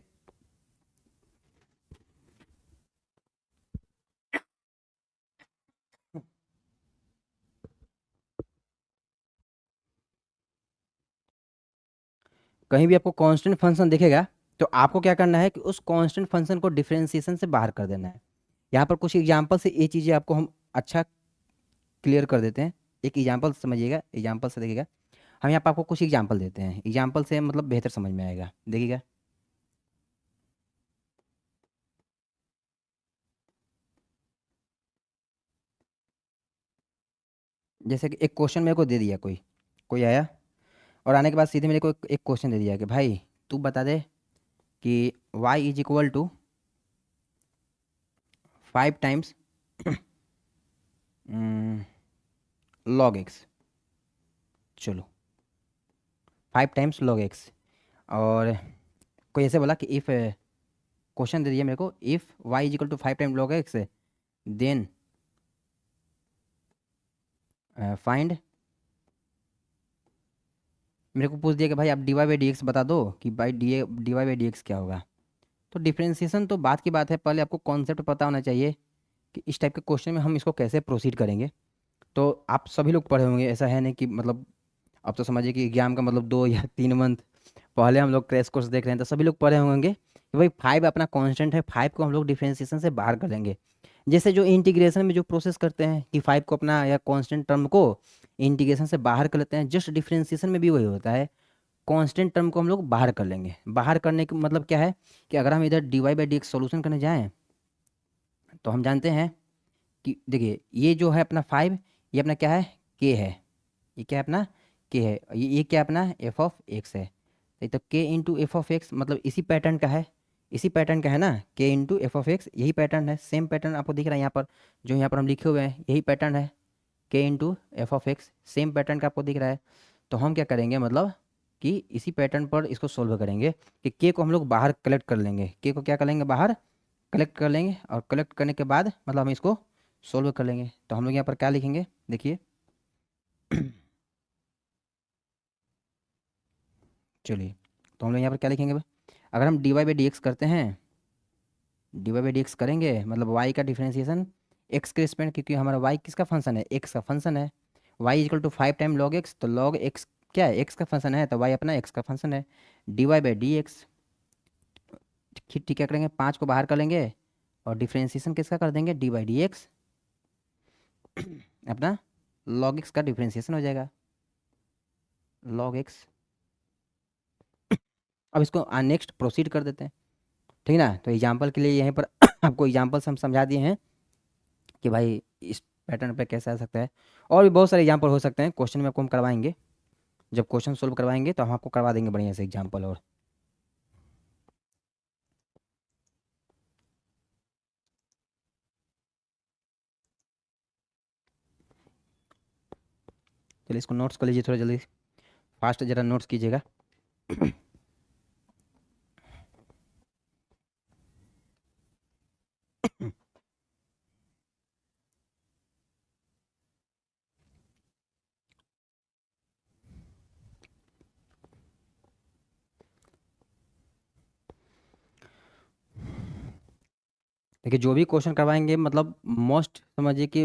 कहीं भी आपको कांस्टेंट फंक्शन दिखेगा तो आपको क्या करना है कि उस कांस्टेंट फंक्शन को डिफरेंशिएशन से बाहर कर देना है। यहाँ पर कुछ एग्जांपल से ये चीज़ें आपको हम अच्छा क्लियर कर देते हैं, एक एग्जांपल समझिएगा, एग्जांपल से देखिएगा, हम यहाँ पर आपको कुछ एग्जांपल देते हैं, एग्जांपल से मतलब बेहतर समझ में आएगा, देखिएगा। जैसे कि एक क्वेश्चन मेरे को दे दिया, कोई कोई आया और आने के बाद सीधे मेरे को एक क्वेश्चन दे दिया कि भाई तू बता दे कि y is equal to 5 times log x, चलो 5 टाइम्स लॉग एक्स, और कोई ऐसे बोला कि इफ़, क्वेश्चन दे दिया मेरे को, if y is equal to 5 time log x then find, मेरे को पूछ दिया कि भाई आप d y by d x बता दो कि भाई d y by d x क्या होगा। तो डिफ्रेंसिएशन तो बात की बात है, पहले आपको कॉन्सेप्ट पता होना चाहिए कि इस टाइप के क्वेश्चन में हम इसको कैसे प्रोसीड करेंगे। तो आप सभी लोग पढ़े होंगे, ऐसा है नहीं कि मतलब, अब तो समझिए कि एग्जाम का मतलब 2 या 3 मंथ पहले हम लोग क्रैश कोर्स देख रहे हैं, तो सभी लोग पढ़े होंगे कि भाई 5 अपना कांस्टेंट है, 5 को हम लोग डिफरेंशिएशन से बाहर कर देंगे। जैसे जो इंटीग्रेशन में जो प्रोसेस करते हैं कि 5 को अपना या कांस्टेंट टर्म को इंटीग्रेशन से बाहर कर लेते हैं, जस्ट डिफरेंशिएशन में भी वही होता है, कांस्टेंट टर्म को हम लोग बाहर कर लेंगे। बाहर करने का मतलब क्या है कि अगर हम इधर d y by d x solution करने जाएँ तो हम जानते हैं कि देखिए ये जो है अपना 5, ये अपना क्या है, के है, ये क्या है अपना के है, ये क्या अपना एफ ऑफ एक्स है, तो के इंटू एफ ऑफ एक्स मतलब इसी पैटर्न का है, इसी पैटर्न का है ना, के इंटू एफ ऑफ एक्स यही पैटर्न है, सेम पैटर्न आपको दिख रहा है यहाँ पर, जो यहाँ पर हम लिखे हुए हैं यही पैटर्न है, के into F of x same pattern का आपको दिख रहा है। तो हम क्या करेंगे मतलब कि इसी पैटर्न पर इसको सोल्व करेंगे कि के को हम लोग बाहर कलेक्ट कर लेंगे, के को क्या कर लेंगे बाहर कलेक्ट कर लेंगे, और कलेक्ट करने के बाद मतलब हम इसको सोल्व कर लेंगे। तो हम लोग यहाँ पर क्या लिखेंगे देखिए चलिए, तो हम लोग यहाँ पर क्या लिखेंगे अगर हम d y by d x करते हैं, d y by d x करेंगे मतलब वाई का डिफ्रेंसिएशन एक्स के रिस्पेक्ट, क्योंकि हमारा वाई किसका फंक्शन है, एक्स का फंक्शन है, y equal to 5 time log x, तो लॉग एक्स क्या है एक्स का फंक्शन है, तो वाई अपना एक्स का फंक्शन है, d y by d x. ठीक क्या करेंगे 5 को बाहर कर लेंगे और डिफ्रेंसिएशन किसका कर देंगे डी बाई डी एक्स, अपना लॉग एक्स का डिफ्रेंसिएशन हो जाएगा, लॉग एक्स। अब इसको नेक्स्ट प्रोसीड कर देते हैं, ठीक ना। तो एग्जाम्पल के लिए यहीं पर आपको एग्जाम्पल हम समझा दिए हैं कि भाई इस पैटर्न पे कैसे आ सकता है, और भी बहुत सारे एग्जाम्पल हो सकते हैं, क्वेश्चन में आपको हम करवाएंगे, जब क्वेश्चन सोल्व करवाएंगे तो हम आपको करवा देंगे बढ़िया से एग्जाम्पल। और चलिए इसको नोट्स कर लीजिए थोड़ा जल्दी, फास्ट जरा नोट्स कीजिएगा देखिए जो भी क्वेश्चन करवाएंगे मतलब मोस्ट समझिए कि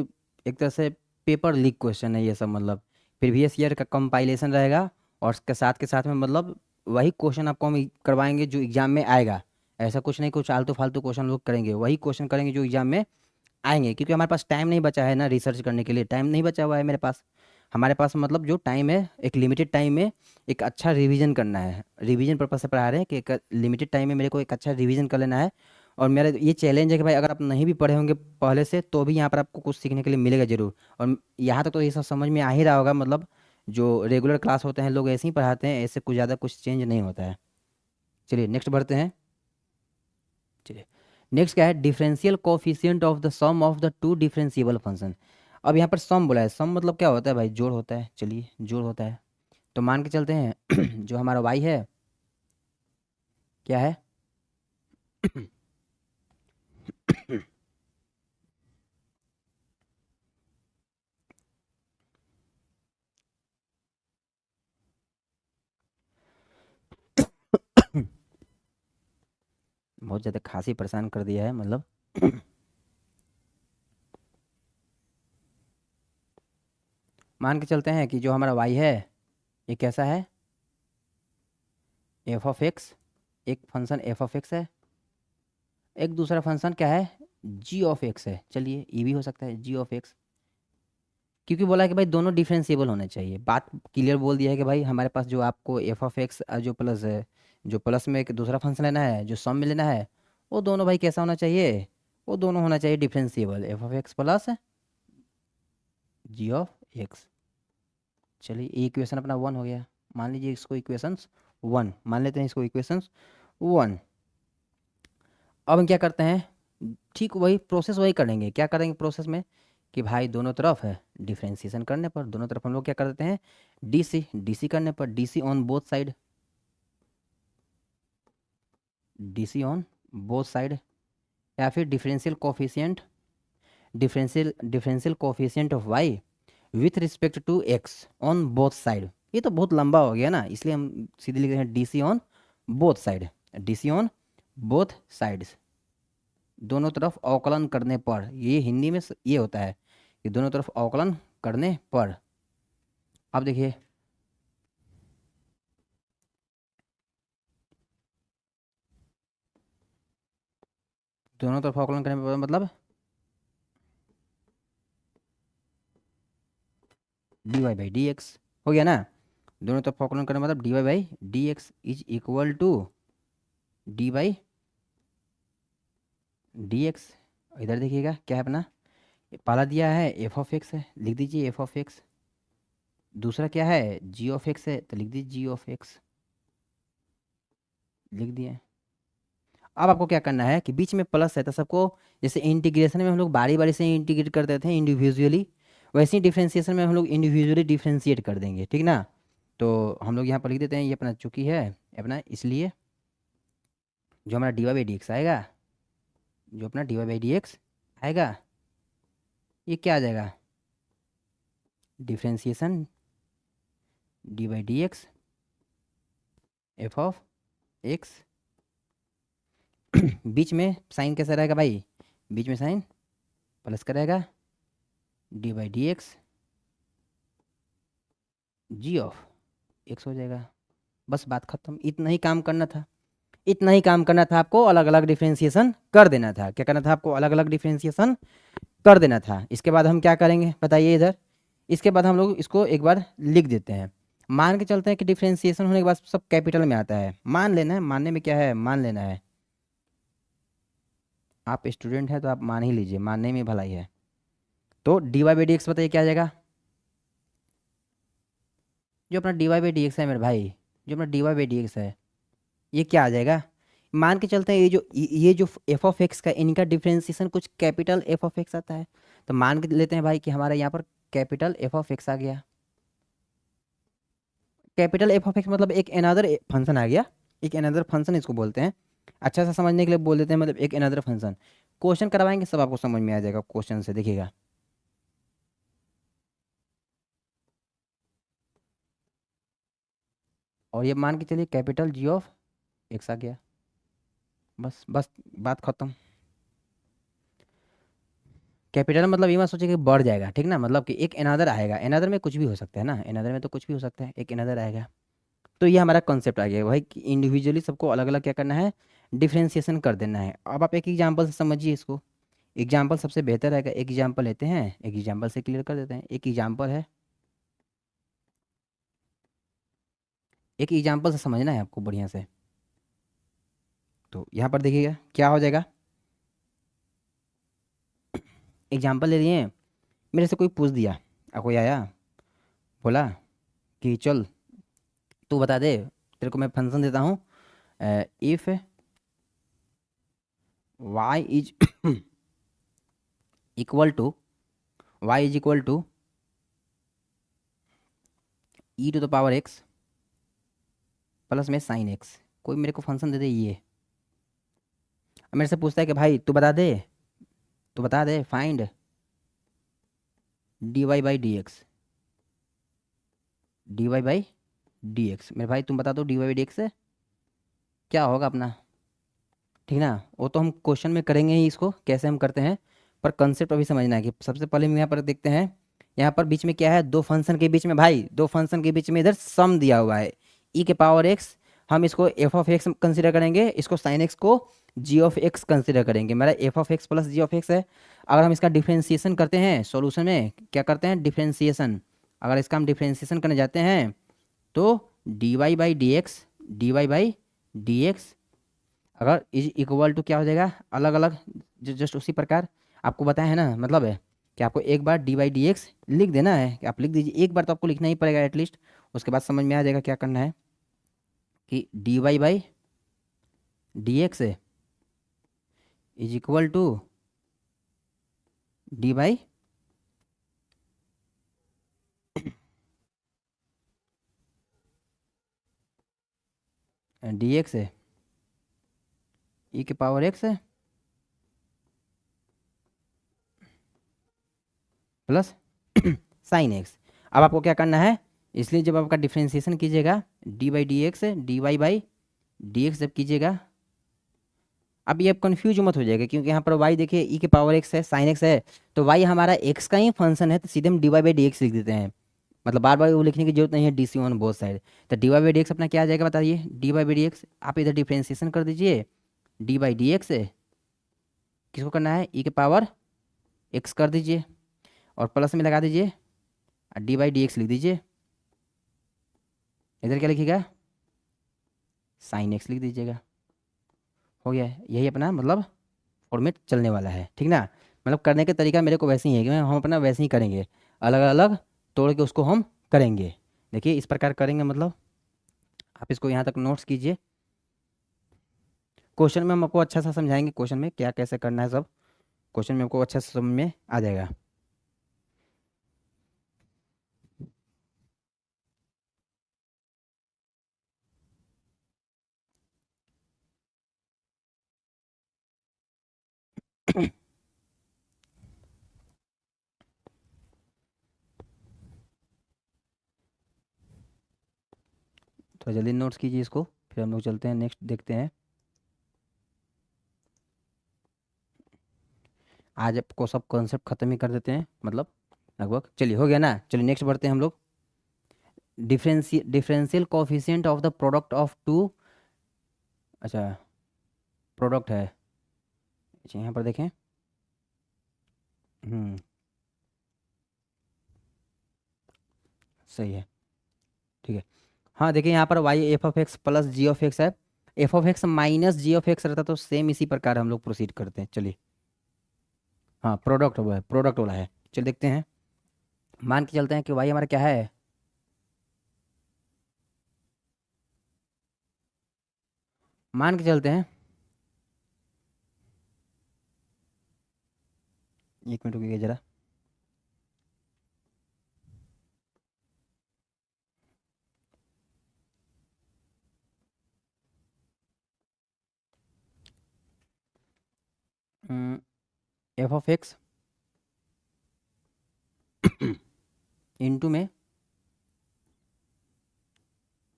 एक तरह से पेपर लीक क्वेश्चन है ये सब, मतलब प्रीवियस ईयर का कंपाइलेशन रहेगा, और उसके साथ के साथ में मतलब वही क्वेश्चन आपको हम करवाएंगे जो एग्जाम में आएगा, ऐसा कुछ नहीं कुछ आलतू फालतू क्वेश्चन लोग करेंगे, वही क्वेश्चन करेंगे जो एग्जाम में आएंगे, क्योंकि हमारे पास टाइम नहीं बचा है ना रिसर्च करने के लिए, टाइम नहीं बचा हुआ है मेरे पास, हमारे पास मतलब जो टाइम है एक लिमिटेड टाइम में एक अच्छा रिवीजन करना है, रिवीजन पर्पज से पढ़ा रहे हैं कि एक लिमिटेड टाइम में मेरे को एक अच्छा रिवीजन कर लेना है। और मेरा ये चैलेंज है कि भाई अगर आप नहीं भी पढ़े होंगे पहले से तो भी यहाँ पर आपको कुछ सीखने के लिए मिलेगा जरूर। और यहाँ तक तो ये सब समझ में आ ही रहा होगा, मतलब जो रेगुलर क्लास होते हैं लोग ऐसे ही पढ़ाते हैं, ऐसे कुछ ज़्यादा कुछ चेंज नहीं होता है। चलिए नेक्स्ट बढ़ते हैं। चलिए नेक्स्ट क्या है, differential coefficient of the sum of the two differentiable function. अब यहाँ पर सम बोला है, सम मतलब क्या होता है भाई जोड़ होता है, चलिए जोड़ होता है। तो मान के चलते हैं जो हमारा y है क्या है बहुत ज़्यादा खांसी परेशान कर दिया है मतलब मान के चलते हैं कि जो हमारा y है ये कैसा है एफ ऑफ एक्स, एक फंक्शन एफ ऑफ एक्स है, एक दूसरा फंक्शन क्या है जी ऑफ एक्स है, चलिए ये भी हो सकता है जी ऑफ एक्स, क्योंकि बोला है कि भाई दोनों डिफरेंशिएबल होने चाहिए, बात क्लियर बोल दिया है कि भाई हमारे पास जो आपको एफ ऑफ एक्स जो प्लस है, जो प्लस में एक दूसरा फंक्शन लेना है जो सम में लेना है, वो दोनों भाई कैसा होना चाहिए, वो दोनों होना चाहिए differentiable, f of x plus g of x. चलिए ये इक्वेशन अपना 1 हो गया, मान लीजिए इसको इक्वेशंस 1 मान लेते हैं, इसको इक्वेशंस 1। अब हम क्या करते हैं ठीक वही प्रोसेस वही करेंगे, क्या करेंगे प्रोसेस में कि भाई दोनों तरफ है डिफ्रेंसिएशन करने पर दोनों तरफ हम लोग क्या कर देते हैं डीसी, डीसी करने पर DC on both side, DC on both side, या फिर differential coefficient, differential coefficient of y with respect to x on both side. ये तो बहुत लंबा हो गया ना, इसलिए हम सीधे लिख रहे हैं DC on both side, DC on both sides, दोनों तरफ अवकलन करने पर, ये हिंदी में ये होता है कि दोनों तरफ अवकलन करने पर। अब देखिए दोनों तरफ अवकलन करने पर मतलब d y by d x हो गया ना, दोनों तरफ अवकलन करने मतलब d y by d x is equal to d by d x. इधर देखिएगा क्या है अपना, पहला दिया है एफ ऑफ एक्स है, लिख दीजिए एफ ऑफ एक्स दूसरा क्या है, जी ऑफ एक्स है, तो लिख दीजिए जी ऑफ एक्स, लिख दिए। अब आपको क्या करना है कि बीच में प्लस है तो सबको, जैसे इंटीग्रेशन में हम लोग बारी बारी से इंटीग्रेट करते थे इंडिविजुअली, वैसे ही डिफ्रेंसिएशन में हम लोग इंडिविजुअली डिफ्रेंशिएट कर देंगे, ठीक ना। तो हम लोग यहाँ पर लिख देते हैं, ये अपना चूंकि है अपना, इसलिए जो हमारा d y by d x आएगा, जो अपना d y by d x आएगा, ये क्या आ जाएगा, differentiation d by d x f of x. बीच में साइन कैसा रहेगा भाई, बीच में साइन प्लस का रहेगा, d by d x g of x हो जाएगा। बस बात खत्म, इतना ही काम करना था, इतना ही काम करना था आपको, अलग अलग डिफ्रेंसिएशन कर देना था। क्या करना था आपको, अलग अलग डिफ्रेंसिएशन कर देना था। इसके बाद हम क्या करेंगे बताइए इधर, इसके बाद हम लोग इसको एक बार लिख देते हैं। मान के चलते हैं कि डिफ्रेंसिएशन होने के बाद सब कैपिटल में आता है, मान लेना है, मानने में क्या है, मान लेना है। आप स्टूडेंट हैं तो आप मान ही लीजिए, मानने में भलाई है। तो d y by d x बताइए क्या आ जाएगा, जो अपना d y by d x है मेरे भाई, जो अपना d y by d x है, ये क्या आ जाएगा। मान के चलते हैं ये जो एफ ऑफ एक्स का इनका डिफ्रेंसिएशन कुछ कैपिटल एफ ऑफ एक्स आता है, तो मान के लेते हैं भाई कि हमारे यहाँ पर कैपिटल एफ ऑफ एक्स आ गया। कैपिटल एफ ऑफ एक्स मतलब एक अनदर फंक्शन आ गया, एक अनदर फंक्शन इसको बोलते हैं। अच्छा सा समझने के लिए बोल देते हैं, मतलब एक अनदर फंक्शन। क्वेश्चन करवाएंगे सब आपको समझ में आ जाएगा क्वेश्चन से, देखिएगा। और ये मान के चलिए कैपिटल जी ऑफ एक्स आ गया, बस बस बात खत्म। कैपिटल मतलब ये मत सोचिए कि बढ़ जाएगा, ठीक ना, मतलब कि एक अनदर आएगा, अनदर में कुछ भी हो सकता है ना, अनदर में तो कुछ भी हो सकता है, एक अनदर आएगा। तो ये हमारा कॉन्सेप्ट आ गया भाई कि इंडिविजुअली सबको अलग अलग क्या करना है, डिफ्रेंसिएशन कर देना है। अब आप एक एग्जांपल से समझिए इसको, एग्जांपल सबसे बेहतर रहेगा। एक एग्जांपल लेते हैं, एक एग्जांपल से क्लियर कर देते हैं। एक एग्जांपल है, एक एग्जांपल से समझना है आपको बढ़िया से। तो यहाँ पर देखिएगा क्या हो जाएगा, एग्जांपल ले लिए, मेरे से कोई पूछ दिया, कोई आया बोला कि चल तू बता दे, तेरे को मैं फंक्शन देता हूँ, if y is equal to, y is equal to e to the power x plus में साइन एक्स। कोई मेरे को फंक्शन दे दे ये, अब मेरे से पूछता है कि भाई तू बता दे, तू बता दे find d y by d x, d y by d x. मेरे भाई तुम बता दो d y by d x क्या होगा अपना, ठीक ना। वो तो हम क्वेश्चन में करेंगे ही, इसको कैसे हम करते हैं, पर कंसेप्ट अभी समझना है। कि सबसे पहले हम यहाँ पर देखते हैं, यहाँ पर बीच में क्या है, दो फंक्शन के बीच में भाई, दो फंक्शन के बीच में इधर सम दिया हुआ है, ई के पावर एक्स, हम इसको एफ ऑफ एक्स कंसिडर करेंगे, इसको साइन एक्स को जी ऑफ एक्स कंसिडर करेंगे। मेरा f of x plus g of x है। अगर हम इसका डिफ्रेंसिएशन करते हैं सॉल्यूशन में, क्या करते हैं डिफ्रेंसिएशन, अगर इसका हम डिफ्रेंसिएशन करने जाते हैं तो d y by d x, d y by d x अगर इज इक्वल टू क्या हो जाएगा, अलग अलग जस्ट उसी प्रकार आपको बताया है ना, मतलब है कि आपको एक बार डी बाई डी एक्स लिख देना है, कि आप लिख दीजिए, एक बार तो आपको लिखना ही पड़ेगा एटलीस्ट, उसके बाद समझ में आ जाएगा क्या करना है। कि d y by d x is equal to d by d x e के power x plus sine x. अब आपको क्या करना है, इसलिए जब आपका डिफ्रेंसिएशन कीजिएगा d by d x, d y by d x जब कीजिएगा, अब ये अब कन्फ्यूज मत हो जाएगा, क्योंकि यहाँ पर y देखिए ई के पावर एक्स है, साइन एक्स है, तो y हमारा x का ही फंक्शन है, तो सीधे हम d y by d x लिख देते हैं, मतलब बार बार वो लिखने की जरूरत नहीं है, d C on both side. तो d y by d x अपना क्या आ जाएगा बताइए, d y by d x आप इधर डिफ्रेंसिएशन कर दीजिए, डी बाई डी एक्स किसको करना है, ई के पावर एक्स कर दीजिए, और प्लस में लगा दीजिए, और डी बाई डी एक्स लिख दीजिए, इधर क्या लिखिएगा, साइन एक्स लिख दीजिएगा, हो गया। यही अपना मतलब फॉर्मेट चलने वाला है, ठीक ना। मतलब करने का तरीका मेरे को वैसे ही है कि हम अपना वैसे ही करेंगे, अलग अलग तोड़ के उसको हम करेंगे। देखिए इस प्रकार करेंगे मतलब आप इसको यहाँ तक नोट्स कीजिए। क्वेश्चन में हम आपको अच्छा सा समझाएंगे, क्वेश्चन में क्या कैसे करना है सब क्वेश्चन में आपको अच्छा से समझ में आ जाएगा। थोड़ा जल्दी नोट्स कीजिए इसको, फिर हम लोग चलते हैं नेक्स्ट देखते हैं। आज आपको सब कॉन्सेप्ट खत्म ही कर देते हैं मतलब लगभग। चलिए हो गया ना, चलिए नेक्स्ट बढ़ते हैं हम लोग। Differential coefficient of the product of two, अच्छा प्रोडक्ट है, अच्छा यहाँ पर देखें। हम्म, सही है, ठीक है। हाँ देखिए यहाँ पर y f of x plus g of x है, f of x minus g of x रहता तो सेम इसी प्रकार हम लोग प्रोसीड करते हैं। चलिए हाँ प्रोडक्ट हुआ है, प्रोडक्ट वाला है। चलिए देखते हैं, मान के चलते हैं कि वाई हमारा क्या है, मान के चलते हैं, एक मिनट रुकिए जरा। एफ ऑफ एक्स इंटू में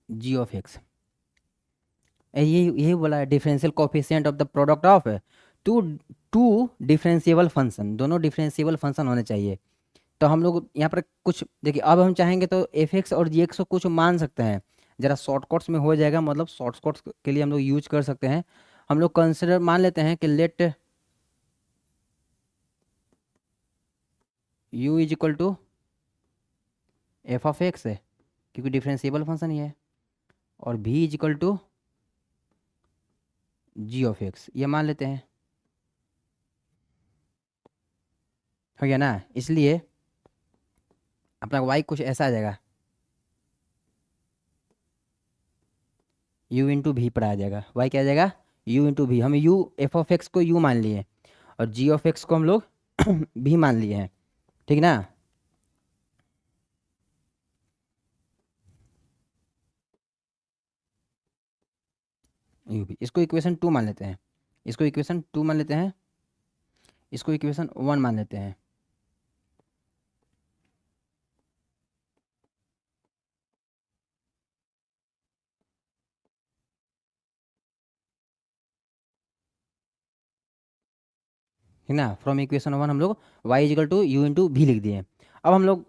जी ऑफ एक्स, यही यही बोला है differential coefficient of the product of two two differentiable function, दोनों डिफरेंशिएबल फंक्शन होने चाहिए। तो हम लोग यहाँ पर कुछ देखिए, अब हम चाहेंगे तो एफ एक्स और जी एक्स को कुछ मान सकते हैं, जरा शॉर्टकट्स में हो जाएगा, मतलब शॉर्टकट्स के लिए हम लोग यूज कर सकते हैं। हम लोग कंसिडर मान लेते हैं कि let u is equal to F of x है, क्योंकि डिफरेंशिएबल फंक्शन ही है, और v is equal to g of x, ये मान लेते हैं। हो गया ना, इसलिए अपना वाई कुछ ऐसा आ जाएगा, यू इंटू भी पर आ जाएगा, वाई क्या आ जाएगा, यू इंटू भी। हम यू एफ ऑफ एक्स को यू मान लिए और जी ऑफ एक्स को हम लोग भी मान लिए हैं, ठीक ना। यू भी, इसको इक्वेशन टू मान लेते हैं, इसको इक्वेशन टू मान लेते हैं, इसको इक्वेशन वन मान लेते हैं। ठीक ना, फ्रॉम इक्वेशन वन हम लोग y is equal to u into v लिख दिए। अब हम लोग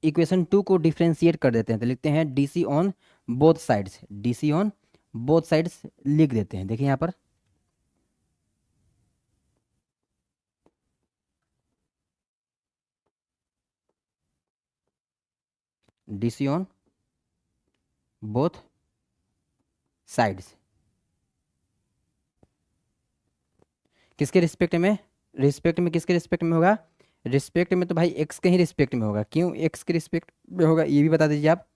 इक्वेशन टू को डिफ्रेंशिएट कर देते हैं, तो लिखते हैं D C on both sides, d C on both sides लिख देते हैं। देखिए यहाँ पर d C on both sides किसके रिस्पेक्ट में, रिस्पेक्ट में किसके रिस्पेक्ट में होगा, रिस्पेक्ट में तो भाई एक्स के ही रिस्पेक्ट में होगा। क्यों एक्स के रिस्पेक्ट में होगा ये भी बता दीजिए आप।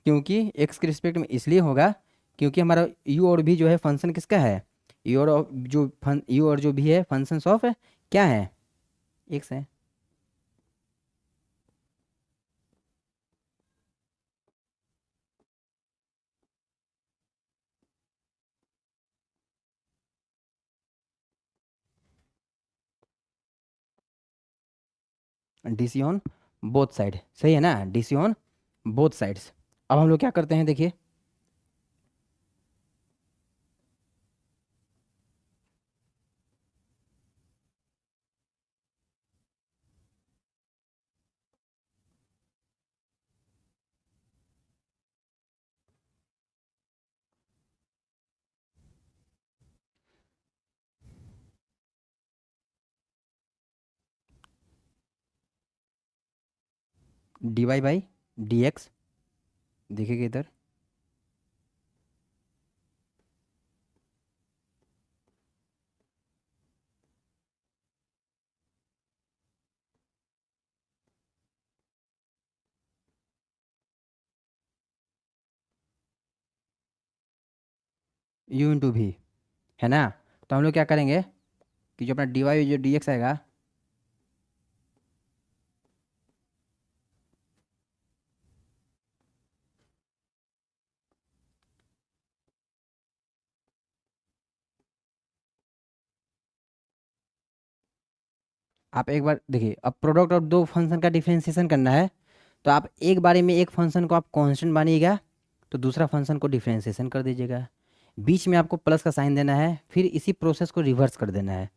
क्योंकि एक्स के रिस्पेक्ट में इसलिए होगा क्योंकि हमारा यू और भी जो है फंक्शन किसका है, यू और जो यू और जो भी है फंक्शन ऑफ क्या है, एक्स है। D C on both side, सही है ना, d C on both sides. अब हम लोग क्या करते हैं देखिए, d y by d x, देखिएगा इधर, यू इंटू भी, है ना। तो हम लोग क्या करेंगे कि जो अपना डी वाई जो डी एक्स आएगा, आप एक बार देखिए, अब प्रोडक्ट ऑफ दो फंक्शन का डिफरेंशिएशन करना है, तो आप एक बारे में एक फंक्शन को आप कांस्टेंट मानिएगा, तो दूसरा फंक्शन को डिफरेंशिएशन कर दीजिएगा, बीच में आपको प्लस का साइन देना है, फिर इसी प्रोसेस को रिवर्स कर देना है।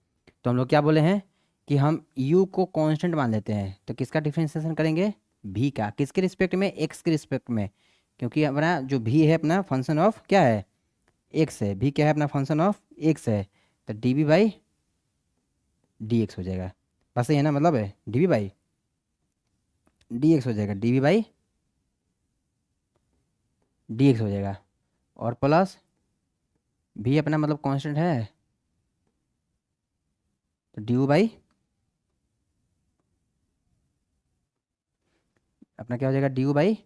तो हम लोग क्या बोले हैं कि हम u को कांस्टेंट मान लेते हैं, तो किसका डिफरेंशिएशन करेंगे, v का, किसके रिस्पेक्ट में, x के रिस्पेक्ट में, क्योंकि अपना जो v है अपना फंक्शन ऑफ क्या है, x है, v क्या है अपना फंक्शन ऑफ x है, तो dv बाई dx हो जाएगा। बस ये है ना, मतलब है dv बाई dx हो जाएगा, dv बाई dx हो जाएगा, और प्लस v अपना मतलब कांस्टेंट है, तो du बाई अपना क्या हो जाएगा, du बाई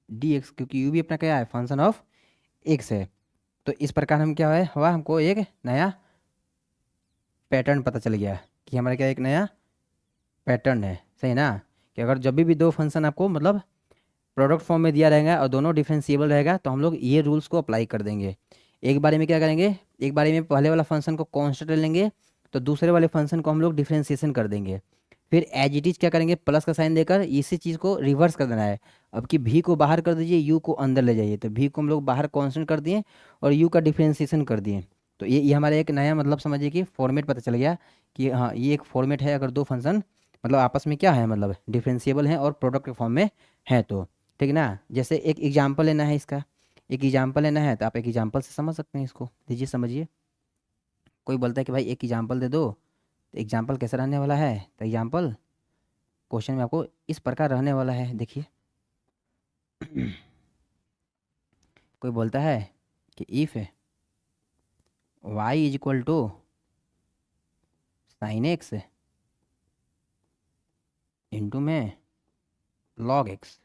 dx, क्योंकि u भी अपना क्या है, फंक्शन ऑफ x है। तो इस प्रकार हम क्या हुआ हमको एक नया पैटर्न पता चल गया कि हमारा क्या एक नया पैटर्न है, सही ना, कि अगर जब भी दो फंक्शन आपको मतलब प्रोडक्ट फॉर्म में दिया रहेगा और दोनों डिफरेंशिएबल रहेगा, तो हम लोग ये रूल्स को अप्लाई कर देंगे। एक बारे में क्या करेंगे, एक बारे में पहले वाला फंक्शन को कांस्टेंट ले लेंगे, तो दूसरे वाले फंक्शन को हम लोग डिफरेंशिएशन कर देंगे, फिर एज इट इज क्या करेंगे, प्लस का साइन देकर इसी चीज़ को रिवर्स कर देना है। अब कि भी को बाहर कर दीजिए, यू को अंदर ले जाइए, तो भी को हम लोग बाहर कांस्टेंट कर दिए और यू का डिफरेंशिएशन कर दिए। तो ये हमारा एक नया मतलब समझिए कि फॉर्मेट पता चल गया कि हाँ ये एक फॉर्मेट है, अगर दो फंक्शन मतलब आपस में क्या है, मतलब डिफरेंशिएबल हैं और प्रोडक्ट के फॉर्म में है तो, ठीक है ना। जैसे एक एग्जाम्पल लेना है इसका, एक एग्जाम्पल लेना है, तो आप एक एग्जाम्पल से समझ सकते हैं इसको, दीजिए समझिए। कोई बोलता है कि भाई एक एग्जाम्पल दे दो, तो एग्जाम्पल कैसा रहने वाला है, तो एग्जाम्पल क्वेश्चन में आपको इस प्रकार रहने वाला है, देखिए। कोई बोलता है कि if y is equal to sine x into में लॉग एक्स,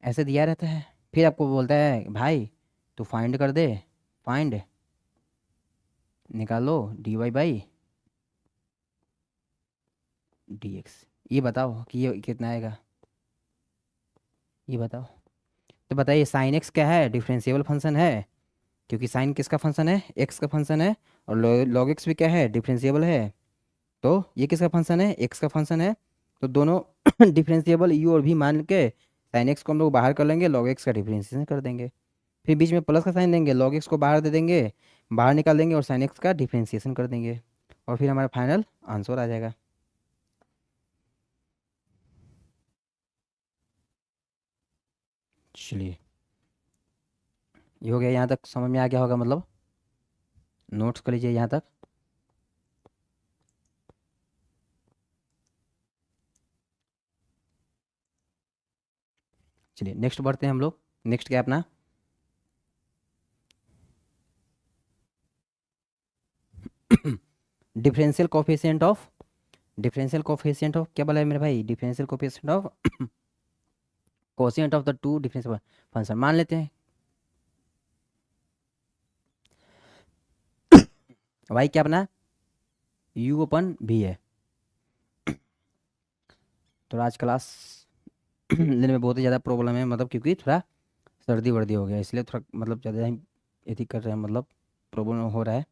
ऐसे दिया रहता है, फिर आपको बोलता है भाई तू फाइंड कर दे, फाइंड निकालो d y by d x, ये बताओ कि ये कितना आएगा, ये बताओ। तो बताइए साइन एक्स क्या है, डिफरेंशिएबल फंक्शन है, क्योंकि साइन किसका फंक्शन है, एक्स का फंक्शन है, और लॉग एक्स भी क्या है, डिफरेंशिएबल है, तो ये किसका फंक्शन है, एक्स का फंक्शन है, तो दोनों डिफरेंशिएबल यू और भी मान के साइन एक्स को हम लोग बाहर कर लेंगे, लॉग एक्स का डिफरेंशिएशन कर देंगे, फिर बीच में प्लस का साइन देंगे, लॉग एक्स को बाहर दे देंगे, बाहर निकाल देंगे और साइन एक्स का डिफरेंशिएशन कर देंगे, और फिर हमारा फाइनल आंसर आ जाएगा। चलिए ये हो गया, यहाँ तक समझ में आ गया होगा, मतलब नोट्स कर लीजिए यहाँ तक। चलिए नेक्स्ट बढ़ते हैं हम लोग, नेक्स्ट क्या है अपना, differential coefficient of, differential coefficient of क्या बोला है मेरे भाई, differential coefficient of quotient of the to differential function मान लेते हैं। वाई क्या अपना यू अपन भी है, थोड़ा आज क्लास लेने में बहुत ही ज़्यादा प्रॉब्लम है, मतलब क्योंकि थोड़ा सर्दी वर्दी हो गया, इसलिए थोड़ा मतलब ज़्यादा ही एथी कर रहे हैं, मतलब प्रॉब्लम हो रहा है,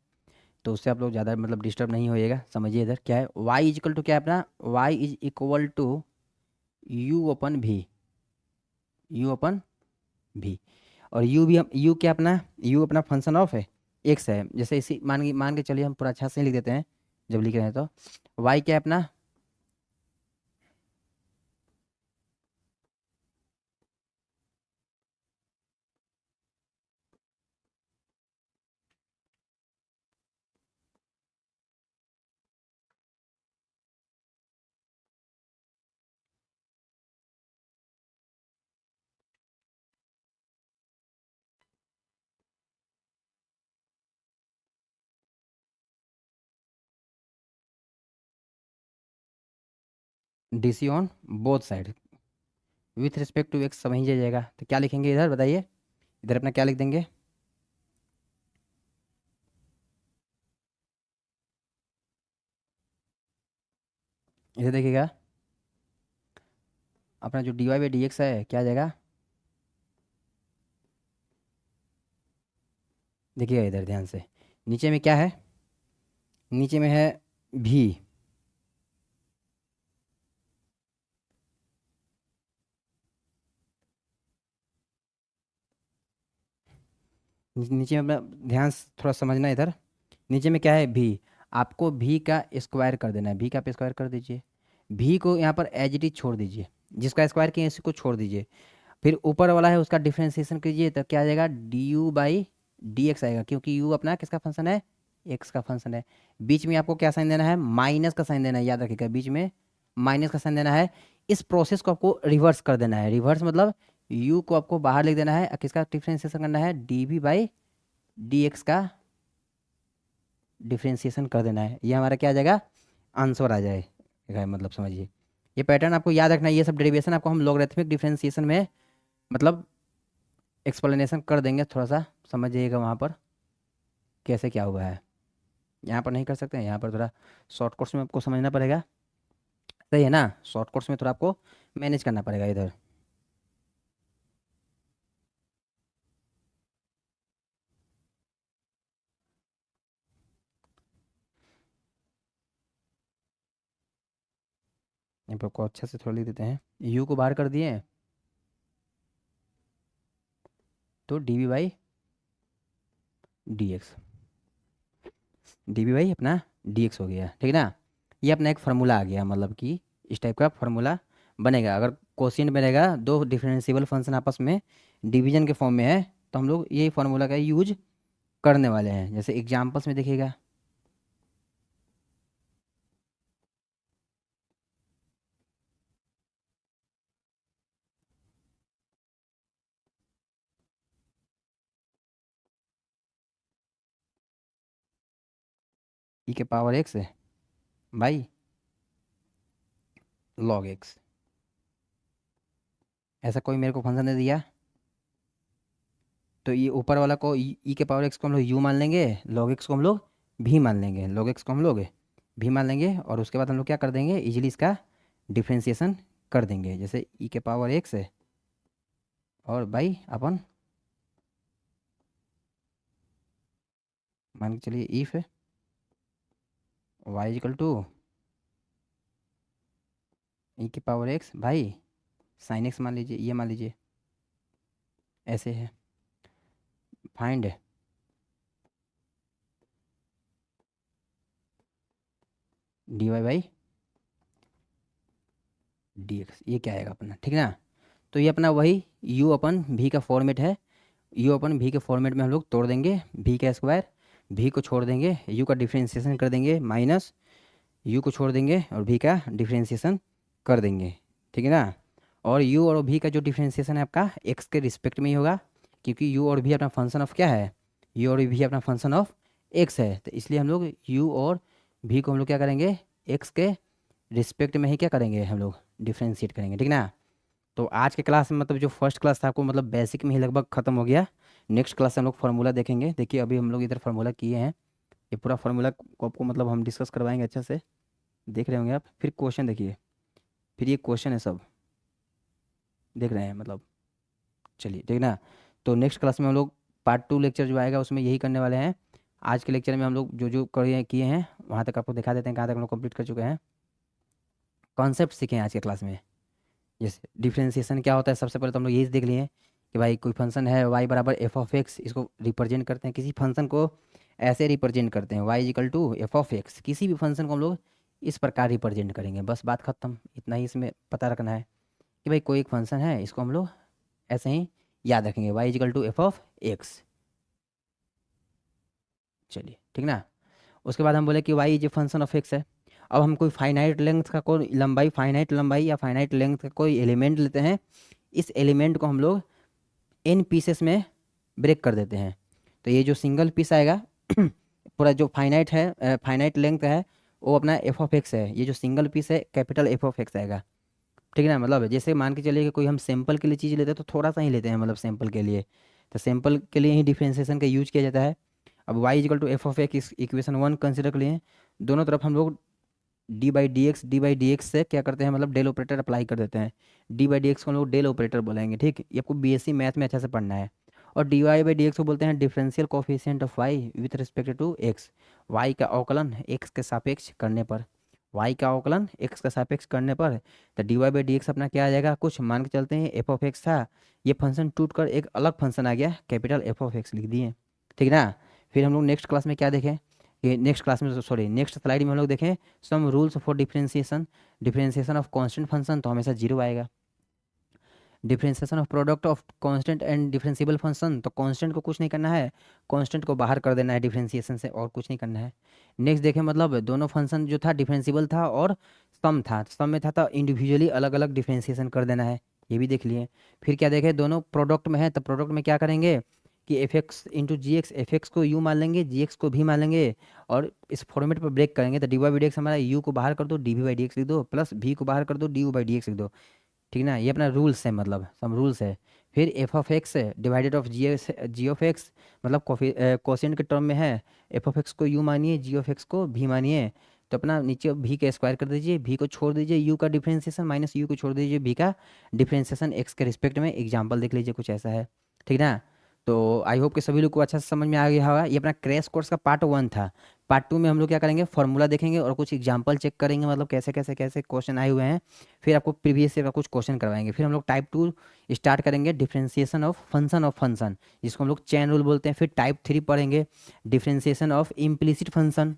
तो उससे आप लोग ज़्यादा मतलब डिस्टर्ब नहीं होइएगा। समझिए इधर क्या है, y इज इक्वल टू क्या है अपना, y is equal to u अपन भी, यू अपन भी, और यू भी हम यू क्या अपना, यू अपना फंक्शन ऑफ है एक्स है, जैसे इसी मान के चलिए हम पूरा अच्छा से लिख देते हैं जब लिख रहे हैं, तो y क्या है अपना, d C on both side with respect to x, समझ जाएगा, तो क्या लिखेंगे इधर बताइए, इधर अपना क्या लिख देंगे, इसे देखिएगा, अपना जो d y by d x है क्या आ जाएगा, देखिएगा इधर ध्यान से, नीचे में क्या है, नीचे में है भी, नीचे में अपना ध्यान से थोड़ा समझना इधर, नीचे में क्या है भी, आपको भी का स्क्वायर कर देना है, भी का आप स्क्वायर कर दीजिए, भी को यहाँ पर एज इट इज छोड़ दीजिए, जिसका स्क्वायर किए इसी को छोड़ दीजिए, फिर ऊपर वाला है उसका डिफ्रेंसिएशन कीजिए, तो क्या आ जाएगा, D u by d x आएगा, क्योंकि यू अपना किसका फंक्शन है, एक्स का फंक्शन है। बीच में आपको क्या साइन देना है, माइनस का साइन देना है, याद रखिएगा बीच में माइनस का साइन देना है। इस प्रोसेस को आपको रिवर्स कर देना है, रिवर्स मतलब यू को आपको बाहर लिख देना है और किसका डिफ्रेंसिएशन करना है, d v by d x का डिफ्रेंसिएशन कर देना है, ये हमारा क्या आ जाएगा, आंसर आ जाएगा, मतलब समझिए ये पैटर्न आपको याद रखना है, ये सब डेरिवेशन आपको हम लॉगरिथमिक डिफरेंशिएशन में मतलब एक्सप्लेनेशन कर देंगे, थोड़ा सा समझ जाइएगा वहाँ पर कैसे क्या हुआ है, यहाँ पर नहीं कर सकते हैं, यहाँ पर थोड़ा शॉर्ट कोर्स में आपको समझना पड़ेगा, सही है ना, शॉर्ट कोर्स में थोड़ा आपको मैनेज करना पड़ेगा इधर। यहाँ पर को अच्छे से थोड़ा लिख देते हैं, यू को बाहर कर दिए तो d v by d x, d v by अपना डी एक्स हो गया, ठीक है ना, ये अपना एक फार्मूला आ गया, मतलब कि इस टाइप का फार्मूला बनेगा, अगर क्वेश्चन बनेगा दो डिफरेंशिएबल फंक्शन आपस में डिवीजन के फॉर्म में है, तो हम लोग यही फार्मूला का यूज करने वाले हैं, जैसे एग्जाम्पल्स में देखिएगा, ई के power x by log x, ऐसा कोई मेरे को फंक्शन दे दिया, तो ये ऊपर वाला को ई के पावर एक्स को हम लोग यू मान लेंगे, लॉग एक्स को हम लोग भी मान लेंगे, लॉग एक्स को हम लोग भी मान लेंगे, और उसके बाद हम लोग क्या कर देंगे, इजीली इसका डिफ्रेंशिएशन कर देंगे, जैसे ई के पावर एक्स है और बाई अपन मान के चलिए if y is equal to e के पावर एक्स भाई साइन एक्स मान लीजिए, ये मान लीजिए, ऐसे है, find d y by d x, ये क्या आएगा अपना, ठीक है ना, तो ये अपना वही u अपन भी का फॉर्मेट है, u अपन भी के फॉर्मेट में हम लोग तोड़ देंगे, भी का स्क्वायर, भी को छोड़ देंगे, u का डिफ्रेंशिएशन कर देंगे माइनस, u को छोड़ देंगे और भी का डिफ्रेंशिएशन कर देंगे, ठीक है ना, और u और भी का जो डिफ्रेंशिएशन है आपका x के रिस्पेक्ट में ही होगा, क्योंकि u और भी अपना फंक्शन ऑफ क्या है, u और भी अपना फंक्शन ऑफ x है, तो इसलिए हम लोग u और भी को हम लोग क्या करेंगे, x के रिस्पेक्ट में ही क्या करेंगे, हम लोग डिफ्रेंशिएट करेंगे, ठीक ना। तो आज के क्लास में मतलब जो फर्स्ट क्लास था आपको मतलब बेसिक में ही लगभग खत्म हो गया, नेक्स्ट क्लास से हम लोग फार्मूला देखेंगे, देखिए अभी हम लोग इधर फार्मूला किए हैं, ये पूरा फार्मूला को आपको मतलब हम डिस्कस करवाएंगे अच्छे से, देख रहे होंगे आप, फिर क्वेश्चन देखिए, फिर ये क्वेश्चन है सब देख रहे हैं मतलब, चलिए ठीक है ना, तो नेक्स्ट क्लास में हम लोग पार्ट 2 लेक्चर जो आएगा उसमें यही करने वाले हैं, आज के लेक्चर में हम लोग जो जो किए हैं वहाँ तक आपको दिखा देते हैं, कहाँ तक हम लोग कंप्लीट कर चुके हैं, कॉन्सेप्ट सीखे हैं आज के क्लास में, जैसे डिफ्रेंशिएशन क्या होता है, सबसे पहले तो हम लोग यही देख लिए कि भाई कोई फंक्शन है y बराबर एफ ऑफ एक्स, इसको रिप्रेजेंट करते हैं, किसी फंक्शन को ऐसे रिप्रेजेंट करते हैं y equal to F of x, किसी भी फंक्शन को हम लोग इस प्रकार रिप्रेजेंट करेंगे, बस बात खत्म, इतना ही इसमें पता रखना है कि भाई कोई एक फंक्शन है, इसको हम लोग ऐसे ही याद रखेंगे, y equal to F of x, चलिए ठीक ना। उसके बाद हम बोले कि y is a function of x है, अब हम कोई फाइनाइट लेंथ का कोई लंबाई, फाइनाइट लंबाई या फाइनाइट लेंथ का कोई एलिमेंट लेते हैं, इस एलिमेंट को हम लोग इन पीसेस में ब्रेक कर देते हैं, तो ये जो सिंगल पीस आएगा पूरा जो फाइनाइट है, फाइनाइट लेंथ है, वो अपना एफ ऑफ एक्स है, ये जो सिंगल पीस है कैपिटल एफ ऑफ एक्स आएगा, ठीक है ना, मतलब जैसे मान के चलिए कि कोई हम सैंपल के लिए चीज़ लेते हैं तो थोड़ा सा ही लेते हैं, मतलब सैंपल के लिए, तो सैंपल के लिए ही डिफ्रेंशिएशन का यूज किया जाता है। अब y equal to F of x equation 1 consider कर लिए, दोनों तरफ हम लोग डी बाई डी एक्स से क्या करते हैं, मतलब डेल ऑपरेटर अप्लाई कर देते हैं। डी बाई डी एक्स को हम लोग डेल ऑपरेटर बोलेंगे, ठीक। ये आपको बीएससी मैथ में अच्छे से पढ़ना है। और d y by d x को बोलते हैं differential coefficient of y with respect to x. Y का अवकलन एक्स के सापेक्ष करने पर, वाई का अवकलन एक्स का सापेक्ष करने पर, तो d y by d x अपना क्या आ जाएगा, कुछ मान के चलते हैं एफ ऑफ एक्स था, ये फंक्शन टूट कर एक अलग फंक्शन आ गया, कैपिटल एफ ऑफ एक्स लिख दिए, ठीक ना। फिर हम लोग नेक्स्ट क्लास में क्या देखें, ये नेक्स्ट क्लास में, सॉरी नेक्स्ट स्लाइड में हम लोग देखें some rules for differentiation, differentiation of constant function तो हमेशा जीरो आएगा। Differentiation of product of constant and differentiable function, तो कांस्टेंट को कुछ नहीं करना है, कांस्टेंट को बाहर कर देना है डिफरेंशिएशन से, और कुछ नहीं करना है। नेक्स्ट देखें, मतलब दोनों फंक्शन जो था डिफरेंशिएबल था और सम था, सम में था तो इंडिविजुअली अलग अलग डिफरेंशिएशन कर देना है, ये भी देख लिए। फिर क्या देखें, दोनों प्रोडक्ट में है तो प्रोडक्ट में क्या करेंगे कि एफ एक्स इंटू जी एक्स, एफ एक्स को यू मान लेंगे, जी एक्स को भी मान लेंगे, और इस फॉर्मेट पर ब्रेक करेंगे तो d y by d x हमारा यू को बाहर कर दो, d v by d x लिख दो, प्लस भी को बाहर कर दो, d u by d x लिख दो, ठीक ना। ये अपना रूल्स है, मतलब सम रूल्स है। फिर f of x divided of g of x, मतलब कोशिएंट के टर्म में है, एफ ऑफ एक्स को यू मानिए, जी ऑफ एक्स को भी मानिए, तो अपना नीचे भी का स्क्वायर कर दीजिए, भी को छोड़ दीजिए, यू का डिफरेंशिएशन माइनस यू को छोड़ दीजिए, भी का डिफरेंशिएशन एक्स के रिस्पेक्ट में, एग्जाम्पल देख लीजिए कुछ ऐसा है, ठीक ना। तो आई होप कि सभी लोग को अच्छा से समझ में आ गया होगा। ये अपना क्रैश कोर्स का पार्ट 1 था। पार्ट 2 में हम लोग क्या करेंगे, फॉर्मूला देखेंगे और कुछ एग्जाम्पल चेक करेंगे, मतलब कैसे कैसे कैसे क्वेश्चन आए हुए हैं। फिर आपको प्रीवियस ईयर का कुछ क्वेश्चन करवाएंगे। फिर हम लोग टाइप 2 स्टार्ट करेंगे, डिफरेंशिएशन ऑफ फंक्शन, जिसको हम लोग चेन रूल बोलते हैं। फिर टाइप 3 पढ़ेंगे, differentiation of implicit function.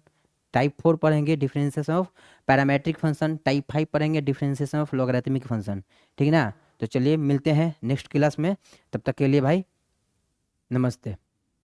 Type 4 पढ़ेंगे, differentiation of parametric function. Type 5 पढ़ेंगे, डिफरेंशिएशन ऑफ लॉगरिथमिक फंक्शन, ठीक है ना। तो चलिए मिलते हैं नेक्स्ट क्लास में, तब तक के लिए भाई नमस्ते।